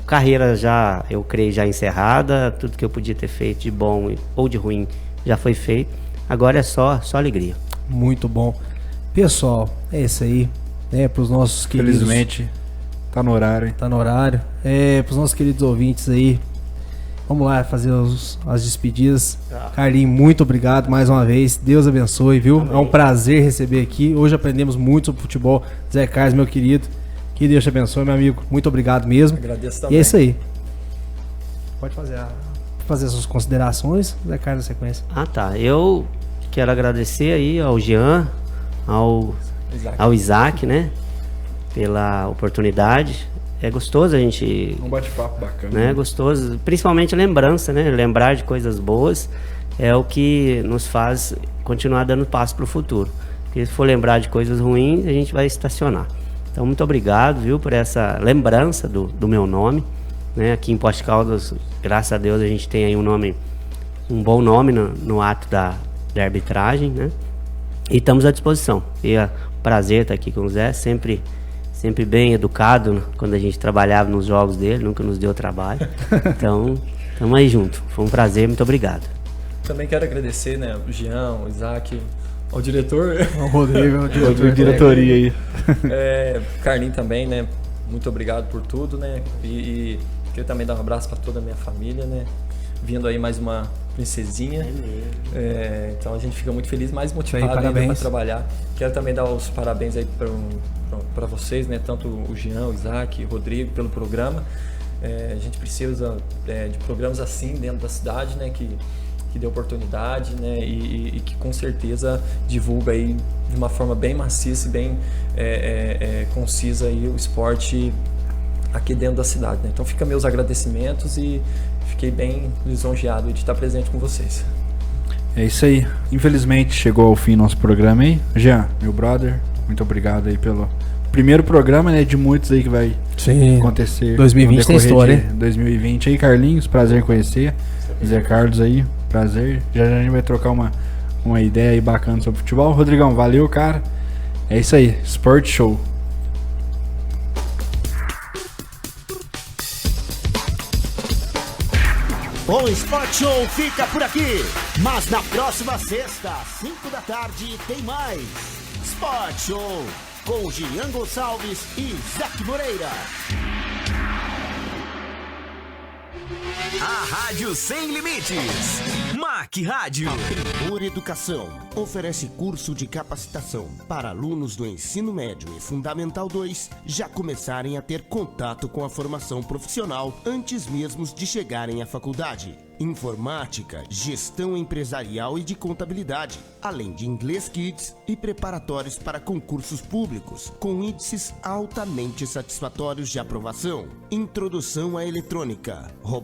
carreira já, eu creio, já encerrada, tudo que eu podia ter feito de bom ou de ruim já foi feito, agora é só alegria. Muito bom. Pessoal, é isso aí, né, pros nossos queridos... Felizmente, tá no horário, hein? Tá no horário. Pros nossos queridos ouvintes aí, vamos lá fazer as despedidas. Carlinhos, muito obrigado mais uma vez, Deus abençoe, viu? Amém. É um prazer receber aqui, hoje aprendemos muito sobre futebol. Zé Carlos, meu querido, que Deus te abençoe, meu amigo, muito obrigado mesmo. Agradeço também. E é isso aí. Pode fazer suas considerações, Zé Carlos, na sequência. Tá, eu quero agradecer aí ao Jean, ao Isaac, né, pela oportunidade. É gostoso a gente... Um bate-papo bacana. Né, gostoso, principalmente a lembrança, né, lembrar de coisas boas é o que nos faz continuar dando passo para o futuro. Porque se for lembrar de coisas ruins, a gente vai estacionar. Então, muito obrigado, viu, por essa lembrança do meu nome. Né, aqui em Poços de Caldas, graças a Deus, a gente tem aí um bom nome no ato da arbitragem, né? E estamos à disposição. E é um prazer estar aqui com o Zé, sempre bem educado quando a gente trabalhava nos jogos dele, nunca nos deu trabalho. Então, estamos aí junto. Foi um prazer, muito obrigado. Também quero agradecer, né, o Jean, o Isaac, ao diretor. O Rodrigo, diretoria aí. Carlinhos também, né? Muito obrigado por tudo, né? E queria também dar um abraço para toda a minha família, né? Vindo aí mais uma princesinha. Então a gente fica muito feliz, mais motivado ainda para trabalhar. Quero também dar os parabéns aí para vocês, né? Tanto o Jean, o Isaac, o Rodrigo, pelo programa. A gente precisa de programas assim dentro da cidade, né? Que dê oportunidade, né? E que com certeza divulga aí de uma forma bem maciça e bem concisa aí o esporte aqui dentro da cidade, né? Então fica meus agradecimentos e fiquei bem lisonjeado de estar presente com vocês. É isso aí. Infelizmente chegou ao fim nosso programa aí. Jean, meu brother, muito obrigado aí pelo primeiro programa, né, de muitos aí que vai acontecer. 2020 tem história, hein? 2020 aí, Carlinhos, prazer em conhecer. Zé Carlos aí, prazer. Já a gente vai trocar uma ideia aí bacana sobre futebol. Rodrigão, valeu, cara. É isso aí, Sport Show. O Sport Show fica por aqui, mas na próxima sexta, às 5 da tarde, tem mais Sport Show com Jean Gonçalves e Zac Moreira. A Rádio Sem Limites. Mac Rádio. Primor Educação oferece curso de capacitação para alunos do ensino médio e fundamental 2 já começarem a ter contato com a formação profissional antes mesmo de chegarem à faculdade. Informática, gestão empresarial e de contabilidade, além de inglês Kids e preparatórios para concursos públicos, com índices altamente satisfatórios de aprovação. Introdução à eletrônica, robótica,